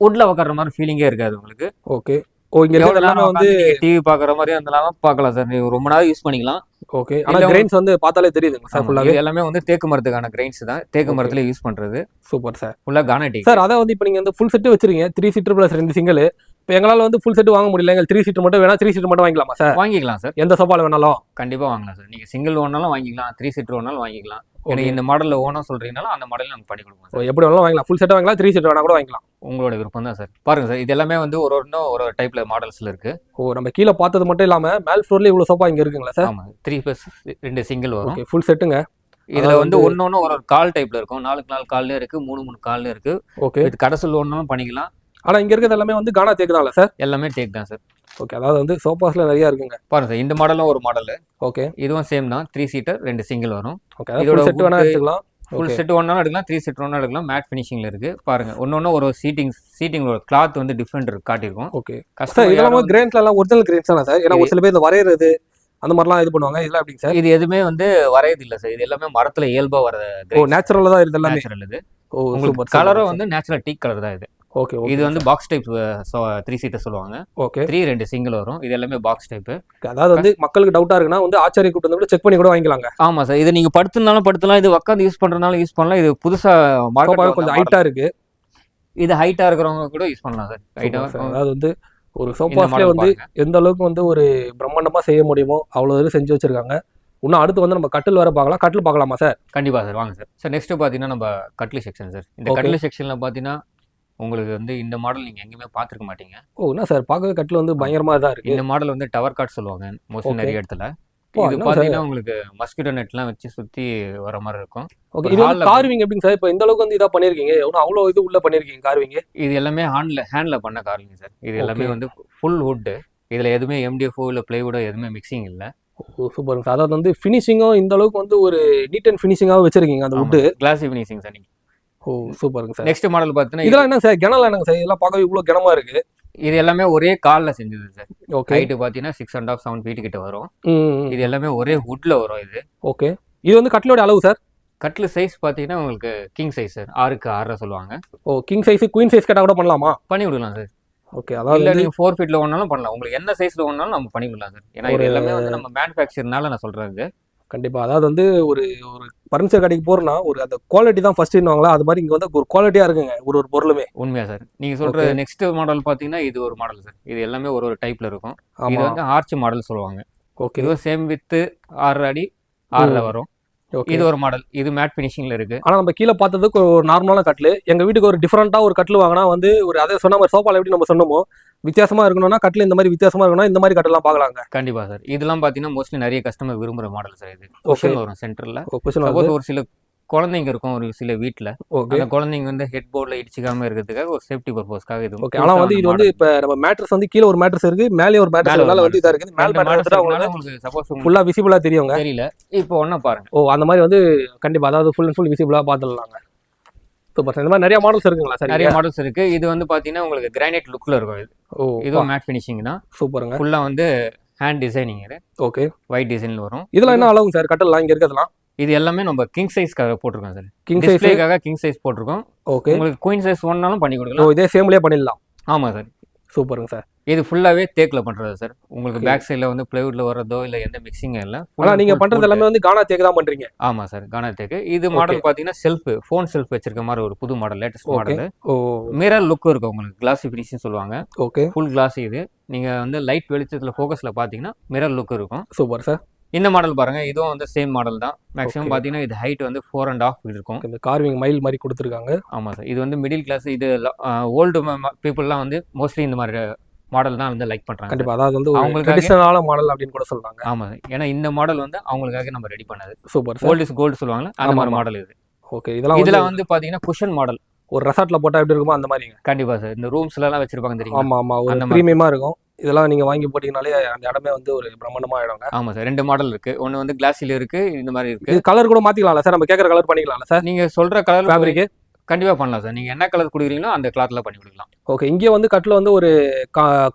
உட்ல உட்கார்ற மாதிரி ஃபீலிங்கே இருக்காது உங்களுக்கு. ஓகே. ஓ, இங்க இருக்கிறது எல்லாமே வந்து டிவி பாக்குற மாதிரி அதெல்லாம் பார்க்கலாம் சார். நீங்க ரொம்ப நேரம் யூஸ் பண்ணிக்கலாம். ஓகே. ஆனா கிரெயின்ஸ் வந்து பார்த்தாலே தெரியுதுங்க சார் ஃபுல்லாவே. இது எல்லாமே வந்து தேக்கு மரத்துக்கான கிரெயின்ஸ் தான். தேக்கு மரத்துல யூஸ் பண்றது. Super sir. ஃபுல்லா கானா டீ சார். அத வந்து இப்போ நீங்க வந்து ஃபுல் செட் வச்சிருக்கீங்க, 3 சீட்டர் பிளஸ் 2 சிங்கிள். இப்போ எங்களால வந்து ஃபுல் செட் வாங்க முடியல, எங்க 3 சீட்டர் மட்டும் வேணா, 3 சீட்டர் மட்டும் வாங்கிக்கலாமா சார்? வாங்கிக்கலாம் சார். எந்த சோஃபால வேணாலும் கண்டிப்பா வாங்கலாம் சார். நீங்க சிங்கிள் வேணாலும் வாங்கிக்கலாம், 3 சீட்டர் வேணாலும் வாங்கிக்கலாம். எனக்கு இந்த மாடல்ல ஓனா சொல்றீங்கனால அந்த மாடல் நம்ம பண்ணி கொடுப்போம் சார். எப்படி வேணாலும் வாங்கலாம். ஃபுல் செட் வாங்கலாம், 3 சீட்டர் வேணா கூட வாங்கிக்கலாம். உங்களோட விருப்பம் தான் சார். பாருங்க சார், இது எல்லாமே வந்து ஒரு டைப்ல மாடல்ஸ்ல இருக்கு. ஓ, நம்ம கீழ பார்த்தது மட்டும் இல்லாம மேல் ஃப்ளோர்ல இவ்வளவு சோஃபா இங்க இருக்குங்களா சார்? ஆமா, 3+2 சிங்கிள் வரும். ஓகே, ஃபுல் செட்டுங்க. இதுல வந்து ஒன்னொன்னு ஒரு கால் டைப்ல இருக்கும். 4 கால்ல இருக்கு, 3 கால்ல இருக்கு. ஓகே. இது கடைசல் ஒன்னாலும் பண்ணிக்கலாம். ஆனா இங்க இருக்கிறது எல்லாமே வந்து கானா தேக்கு தான் சார்? எல்லாமே டேக் தான் சார். ஓகே. அதாவது வந்து சோஃபாஸ்ல நிறைய இருக்குங்க. பாருங்க சார், இந்த மாடலும் ஒரு மாடல். ஓகே. இதுவும் சேம் தான். 3 சீட்டர் 2 சிங்கிள் வரும். ஓகே. இதோட செட் வேணா எடுத்துக்கலாம். ஃபுல் செட் ஒன்னாலும் எடுக்கலாம், 3 செட் ஒன்னாலும் எடுக்கலாம். மேட் ஃபினிஷிங்ல இருக்கு. பாருங்க, ஒன்னொன்னு ஒரு சீட்டிங் ஒரு கிளாத் வந்து டிஃபரெண்ட் காட்டியிருக்கும். ஓகே. சார், இதெல்லாம் கிரெயின்ஸ்ல எல்லாம் ஒரிஜினல் கிரெயின்ஸ் தானா சார்? ஏன்னா ஒரு சில பேர் இந்த வரையறது அந்த மாதிரிலாம் இது பண்ணுவாங்க. இதெல்லாம் எப்படிங்க சார்? இது எதுவுமே வந்து வரையது இல்ல சார். இது எல்லாமே மரத்துல இயல்பா வர கிரெயின்ஸ். ஓ, நேச்சுரலா தான் இது எல்லாமே. நேச்சுரல் இது. ஓ, சூப்பர். கலரும் வந்து நேச்சுரல் டீக் கலர் தான் இது. ஓகே. இது வந்து பாக்ஸ் டைப் 3 சீட்டர் சொல்லுவாங்க. ஓகே. 2 சிங்கிள் வரும். இது எல்லாமே பாக்ஸ் டைப். அதாவது வந்து மக்களுக்கு டவுட்டா இருக்குன்னா வந்து ஆச்சாரிய கூட்டு வந்து செக் பண்ணி கூட வாங்கிக்கலாங்க. ஆமா சார். இது நீங்க படுத்துனாலும் படுத்தலாம், இது உட்கார்ந்து யூஸ் பண்றதுனாலும் யூஸ் பண்ணலாம். இது புதுசா மார்க்கெட்ல கொஞ்சம் ஹைட்டா இருக்கு. இது ஹைட்டா இருக்கிறவங்க கூட யூஸ் பண்ணலாம் சார். ஹைட்டா. அதாவது வந்து ஒரு சோஃபாஸ்ல வந்து எந்த அளவுக்கு வந்து ஒரு பிரம்மாண்டமா செய்ய முடியுமோ அவ்வளவு இது செஞ்சு வச்சிருக்காங்க. இன்னும் அடுத்து வந்து நம்ம கட்டில் வேற பார்க்கலாம். கட்டில் பார்க்கலாமா சார்? கண்டிப்பா சார், வாங்க சார். சார், நெக்ஸ்ட் பாத்தீங்கன்னா நம்ம கட்டில் செக்ஷன் சார். இந்த கட்டில் செக்ஷன்ல பாத்தீங்கன்னா உங்களுக்கு வந்து இந்த மாடல் நீங்க எங்கேயுமே பார்த்துருக்க மாட்டீங்க. ஓ, என்ன சார், பார்க்கவே கட்டில் வந்து பயங்கரமா தான் இருக்கு. இந்த மாடல் வந்து டவர் காட் சொல்லுவாங்க மோஸ்ட்லி நிறைய இடத்துல. இது பாத்தீங்கன்னா உங்களுக்கு மஸ்கிட்டோ நெட்லாம் வச்சு சுத்தி வர மாதிரி இருக்கும். ஓகே. இது வந்து கார்விங் எப்படிங்க சார்? இப்போ இந்த அளவுக்கு வந்து இதா பண்ணிருக்கீங்க, அவ்வளவு இது உள்ள பண்ணிருக்கீங்க கார்விங்? இது எல்லாமே ஹேண்ட்ல பண்ண கார்விங் சார். இது எல்லாமே வந்து ஃபுல் வுட். இதுல எதுவுமே MDF இல்ல பிளைவுட் எதுவுமே மிக்சிங் இல்ல. ஓ, சூப்பர் சார். அதாவது வந்து ஃபினிஷிங்கும் இந்த அளவுக்கு வந்து ஒரு நீட் அண்ட் ஃபினிஷிங்காக வச்சிருக்கீங்க அந்த வுட். கிளாசி finishing sir. நீங்க ஓ, சூப்பருங்க சார். நெக்ஸ்ட் மாடல் பார்த்தீங்கன்னா இதெல்லாம் என்ன சார், கனல் என்னங்க சார்? இதெல்லாம் பார்க்கவே இவ்வளோ கனமா இருக்கு. இது எல்லாமே ஒரே கால்ல செஞ்சது சார். ஓகே. ஹைட் பார்த்தீங்கன்னா 6.5 7 ஃபீட் கிட்ட வரும். இது எல்லாமே ஒரே வுட்ல வரும் இது. ஓகே. இது வந்து கட்டிலோட அளவு சார்? கட்டில் சைஸ் பார்த்தீங்கன்னா உங்களுக்கு கிங் சைஸ் சார். 6க்கு 6 சொல்லுவாங்க. ஓ, கிங் சைஸ் குயின் சைஸ் கேட்டா கூட பண்ணலாமா? பண்ணி விடலாம் சார். ஓகே. அதாவது நீங்க 4 ஃபீட்ல வேணாலும் பண்ணலாம். உங்களுக்கு என்ன சைஸ்ல வேணாலும் நம்ம பண்ணி விடலாம் சார். ஏன்னா இது எல்லாமே வந்து நம்ம மேனுஃபேக்சர்னால நான் சொல்றது. கண்டிப்பா. அதாவது வந்து ஒரு பர்னிச்சர் கடைக்கு போறோம்னா ஒரு அந்த குவாலிட்டி தான் ஃபர்ஸ்ட் இன்னுவாங்களா, அது மாதிரி இங்க வந்து ஒரு குவாலிட்டியா இருக்குங்க ஒரு பொருளுமே. உண்மையா சார். நீங்க சொல்ற நெக்ஸ்ட் மாடல் பாத்தீங்கன்னா இது ஒரு மாடல் சார். இது எல்லாமே ஒரு டைப்ல இருக்கும். இது வந்து ஆர்ச் மாடல் சொல்லுவாங்க. ஓகே. இது சேம் வித் 6 அடி 6ல வரும். இது ஒரு மாடல். இது மேட் ஃபினிஷிங்ல இருக்கு. ஆனா நம்ம கீழே பார்த்ததுக்கு ஒரு நார்மலான கட்டில், எங்க வீட்டுக்கு ஒரு டிஃபரெண்டா ஒரு கட்டில் வாங்கினா வந்து ஒரு அதே சொன்ன மாதிரி சோஃபால எப்படி நம்ம சொன்னோமோ வித்தியாசமா இருக்கணும்னா கட்டில் இந்த மாதிரி வித்தியாசமா இருக்கணும், இந்த மாதிரி கட்டெல்லாம் பார்க்கலாங்க. கண்டிப்பா சார். இதெல்லாம் பாத்தீங்கன்னா மோஸ்ட்லி நிறைய கஸ்டமர் விரும்புற மாடல் சார். இது குஷன் வரும் சென்டர்ல. சப்போஸ் ஒரு சில குழந்தைங்க இருக்கும் ஒரு சில வீட்டுல, அந்த குழந்தைங்க வந்து ஹெட் போர்ட்ல இடிச்சிக்காம இருக்கிறதுக்காக ஒரு சேஃப்டி பர்பஸ்க்காக இது. ஓகே. ஆனா வந்து இது வந்து இப்ப நம்ம மேட்ரஸ் வந்து கீழ ஒரு மேட்ரஸ் இருக்கு, மேலே ஒரு மேட்ரஸ் இருக்கனால வந்து இதா இருக்கு. மேல் மேட்ரஸ் உங்களுக்கு சப்போஸ் ஃபுல்லா விசிபிளா தெரியுங்க. தெரியல. இப்போ ஒண்ணா பாருங்க. ஓ, அந்த மாதிரி வந்து கண்டிப்பா அதாவது ஃபுல் அண்ட் ஃபுல் விசிபிளா பாத்துடலாங்க. சூப்பர். இந்த மாதிரி நிறைய மாடல்ஸ் இருக்குங்களா சார்? நிறைய மாடல்ஸ் இருக்கு. இது வந்து பாத்தீங்கன்னா உங்களுக்கு கிரானைட் லுக்ல இருக்கும். இது இதுவும் மேட் ஃபினிஷிங் தான். சூப்பருங்க. ஃபுல்லா வந்து ஹேண்ட் டிசைனிங். இது ஓகே. ஒயிட் டிசைன்ல வரும். இதெல்லாம் என்ன அளவுங்க சார் கட்டலாம் இங்க இருக்கிறதுலாம்? இது எல்லாமே நம்ம கிங் சைஸ்க்காக போட்டிருக்கோம் சார். கிங் சைஸ்க்காக கிங் சைஸ் போட்டிருக்கோம். ஓகே. உங்களுக்கு குயின் சைஸ் வேணாலும் பண்ணி கொடுக்கலாம். ஓ, இதே சேம்லயே பண்ணிடலாம். ஆமா சார். சூப்பருங்க சார். இது ஃபுல்லாவே தேக்ல பண்றது சார். உங்களுக்கு பேக் சைடுல வந்து பிளைவுட்ல வரதோ இல்ல எந்த மிக்சிங் இல்ல. ஆனா நீங்க பண்றது எல்லாமே வந்து கானா தேக்கு தான் பண்றீங்க? ஆமா சார், கானா தேக்கு. இது மாடல் பாத்தீங்கன்னா செல்ஃப் ஃபோன் செல்ஃப் வச்சிருக்க மாதிரி ஒரு புது model, latest model. Oh, mirror look இருக்கும் உங்களுக்கு. கிளாசி ஃபினிஷிங் சொல்லுவாங்க. ஓகே. Full class. இது நீங்க வந்து லைட் வெளிச்சத்துல ஃபோக்கஸ்ல பாத்தீங்கன்னா மிரர் லுக் இருக்கும். Super sir. இந்த மாடல் பாருங்க, இதுவும் வந்து சேம் மாடல் தான். மேக்ஸிமம் பாத்தீங்கன்னா இது ஹைட் வந்து 4.5 ஃபீட் இருக்கும். இந்த கார்விங் மைல் மாதிரி கொடுத்துருக்காங்க. ஆமா சார். இது வந்து மிடில் கிளாஸ். இது ஓல்டு பீப்புள்லாம் வந்து மோஸ்ட்லி இந்த மாதிரி மாடல் தான் வந்து லைக் பண்றாங்க. கண்டிப்பா. அதாவது வந்து அவங்களுக்கு ட்ரெடிஷனலான மாடல் அப்படின்னு கூட சொல்றாங்க. ஆமா சார். ஏன்னா இந்த மாடல் வந்து அவங்களுக்காக நம்ம ரெடி பண்ணது. சூப்பர். கோல்ட் இஸ் கோல்ட் சொல்லுவாங்க, அந்த மாதிரி மாடல் இது. ஓகே. இதுல வந்து பாத்தீங்கன்னா குஷன் மாடல். ஒரு ரெசார்ட்ல போட்டா எப்படி இருக்குமோ அந்த மாதிரி. கண்டிப்பா சார். இந்த ரூம்ஸ்ல எல்லாம் வச்சிருப்பாங்க தெரியுமா? ஆமா ஆமா. ஒரு பிரீமியமா இருக்கும். இதெல்லாம் நீங்க வாங்கி போட்டீங்கனாலே அந்த இடமே வந்து ஒரு பிரம்மாண்டமா ஆயிடுங்க. ஆமா சார். 2 மாடல் இருக்கு. ஒன்னு வந்து கிளாஸில இருக்கு, இந்த மாதிரி இருக்கு. இது கலர் கூட மாத்திக்கலாம்ல சார்? நம்ம கேக்குற கலர் பண்ணிக்கலாம்ல சார்? நீங்க சொல்ற கலர் ஃபேப்ரிக் கண்டிப்பாக பண்ணலாம் சார். நீங்கள் என்ன கலர் கொடுக்குறீங்களோ அந்த கிளாத்தில் பண்ணி கொடுக்கலாம். ஓகே, இங்கே வந்து கட்டில் வந்து ஒரு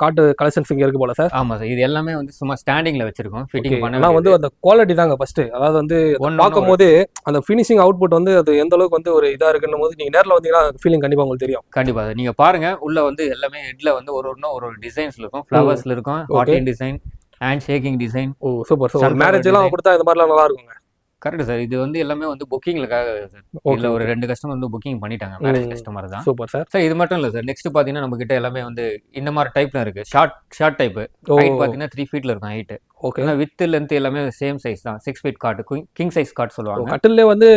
காட்டு கலெக்ஷன்ஸ் இங்கே இருக்கு போல சார். ஆமாம் சார், இது எல்லாமே வந்து சும்மா ஸ்டாண்டிங்கில் வச்சிருக்கோம், ஃபிட்டிங் பண்ண. ஆனால் வந்து அந்த குவாலிட்டி தாங்க ஃபர்ஸ்ட். அதாவது வந்து பார்க்கும் போது அந்த ஃபினிஷிங் அவுட்புட் வந்து அது எந்த அளவுக்கு வந்து ஒரு இதாக இருக்குன்னும் போது நீங்கள் நேரில் வந்தீங்கன்னா ஃபீலிங் கண்டிப்பாக உங்களுக்கு தெரியும். கண்டிப்பாக சார், நீங்கள் பாருங்கள் உள்ள வந்து எல்லாமே ஹெட்டில் வந்து ஒரு டிசைன்ஸில் இருக்கும், ஃப்ளவர்ஸில் இருக்கும், ஹார்டின் design, hand shaking design. Oh super sir. மேரேஜ்லாம் கொடுத்தா இந்த மாதிரிலாம் நல்லா இருக்குங்க. கரெக்ட் சார், இது வந்து எல்லாமே வந்து புக்கிங்லுக்காக சார். இதில் ஒரு 2 கஸ்டமர் வந்து புக்கிங் பண்ணிட்டாங்க, மேரேஜ் கஸ்டமர் தான். Super sir. சார் இது மட்டும் இல்லை சார், நெக்ஸ்ட் பார்த்தீங்கன்னா நம்ம கிட்ட எல்லாமே வந்து இந்த மாதிரி டைப்ல இருக்கு. ஷார்ட் டைப், ஹைட் பார்த்தீங்கன்னா 3 ஃபீட்ல இருக்கும் ஹைட். ஓகே, வித் லென்த் எல்லாமே சேம் சைஸ் தான், 6 feet cot, king size cot சொல்லுவாங்க. கட்டிலே வந்து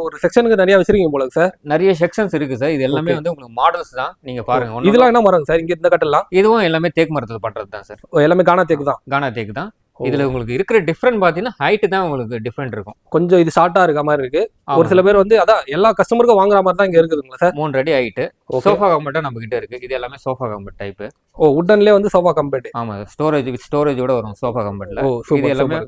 ஒரு செக்ஷனுக்கு நிறைய வச்சிருக்கீங்க போல சார். நிறைய செக்ஷன்ஸ் இருக்கு சார். இது எல்லாமே வந்து உங்களுக்கு மாடல்ஸ் தான், நீங்க பாருங்க. இதெல்லாம் என்ன மரம் சார்? இங்க இந்த கட்டெல்லாம் இதுவும் எல்லாமே தேக்கு மரத்தில் பண்றது தான் சார். எல்லாமே கானா தேக்கு தான். கானா தேக்கு தான். இதுல உங்களுக்கு இருக்கிற டிஃபரெண்ட் பாத்தீங்கன்னா ஹைட் தான் உங்களுக்கு டிஃபரெண்ட் இருக்கும். கொஞ்சம் இது ஷார்ட்டா இருக்க மாதிரி இருக்கு. ஒரு சில பேர் வந்து அதான் எல்லா கஸ்டமருக்கும் வாங்குற மாதிரி தான் இங்க இருக்குதுங்களா சார்? 3 அடி ஹைட். சோஃபா கம்பெட் நம்ம கிட்ட இருக்கு. இது எல்லாமே சோஃபா கம்பெட் டைப். உட்டன்லயே வந்து சோஃபா கம்பெட். ஆமா, ஸ்டோரேஜோட வரும் சோஃபா கம்பெட்ல. இது எல்லாமே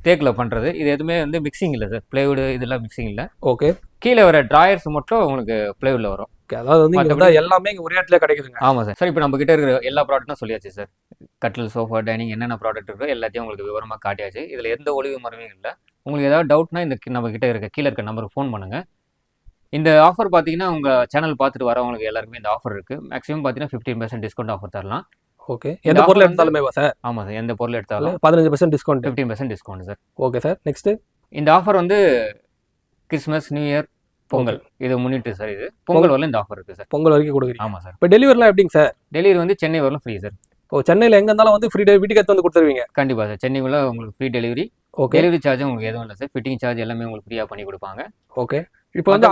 தேக்குல பண்றது. இது எதுவுமே வந்து மிக்சிங் இல்ல சார், பிளைவுட் இதெல்லாம் மிக்சிங் இல்ல. ஓகே, கீழே வர டிராயர்ஸ் மட்டும் உங்களுக்கு பிளைவுட்ல வரும். அதாவது வந்து இங்க எல்லாமே இங்க ஒரே இடத்துல கிடைக்குதுங்க. ஆமா சார். சார் இப்போ நம்ம கிட்ட இருக்கிற எல்லா ப்ராடக்ட்டும் சொல்லியாச்சு சார். கட்டில், சோஃபா, டைனிங் என்னென்ன ப்ராடக்ட் இருக்கோ எல்லாத்தையும் உங்களுக்கு விவரமா காட்டியாச்சு. இதுல எந்த ஒளிவு மறைவும் இல்லை. உங்களுக்கு ஏதாவது டவுட்னா இந்த நம்ம கிட்ட இருக்க கீழே இருக்க நம்பருக்கு ஃபோன் பண்ணுங்க. இந்த ஆஃபர் பார்த்தீங்கன்னா உங்க சேனல் பார்த்துட்டு வரவங்களுக்கு எல்லாருக்குமே இந்த ஆஃபர் இருக்கு. மேக்ஸிமம் பார்த்தீங்கன்னா 15% டிஸ்கவுண்ட் ஆஃபர் தரலாம். ஓகே, எந்த பொருள் எடுத்தாலுமே சார்? ஆமா சார், எந்த பொருள் எடுத்தாலும் 15% discount, 15% discount sir. Okay sir. Next இந்த ஆஃபர் வந்து கிறிஸ்மஸ், நியூ இயர், பொங்கல் இது முன்னிட்டு சார். இது பொங்கல் வரல இந்த ஆஃபர் இருக்கு சார். பொங்கல் வரைக்கும் கொடுக்குறீங்க? ஆமா சார். இப்போ டெலிவரிலாம் எப்படிங்க சார்? டெலிவரி வந்து சென்னை வரலும் ஃப்ரீ சார். சென்னையில் எங்க இருந்தாலும் வந்து ஃப்ரீ வீட்டுக்கு எடுத்து வந்து கொடுத்துருவீங்க? கண்டிப்பா சார், சென்னைக்குள்ள உங்களுக்கு ஃப்ரீ டெலிவரி. டெலிவரி சார்ஜ் உங்களுக்கு எதுவும் இல்லை சார். ஃபிட்டிங் சார்ஜ் எல்லாமே உங்களுக்கு ஃப்ரீயா பண்ணி கொடுப்பாங்க. ஓகே, இப்போ வந்து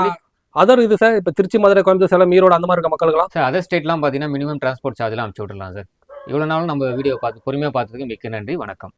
அதர் இது சார், இப்போ திருச்சி, மதுரை, கோயம்புத்தூர், சேலம், ஈரோடு அந்த மாதிரி இருக்க மக்களுக்குலாம் சார் அதர் ஸ்டேட்லாம் பார்த்தீங்கன்னா மினிமம் டிரான்ஸ்போர்ட் சார்ஜ்லாம் அனுப்பிச்சு விட்டுலாம் சார். இவ்வளோ நாளும் நம்ம வீடியோ பொறுமையாக பார்த்ததுக்கு மிக்க நன்றி. வணக்கம்.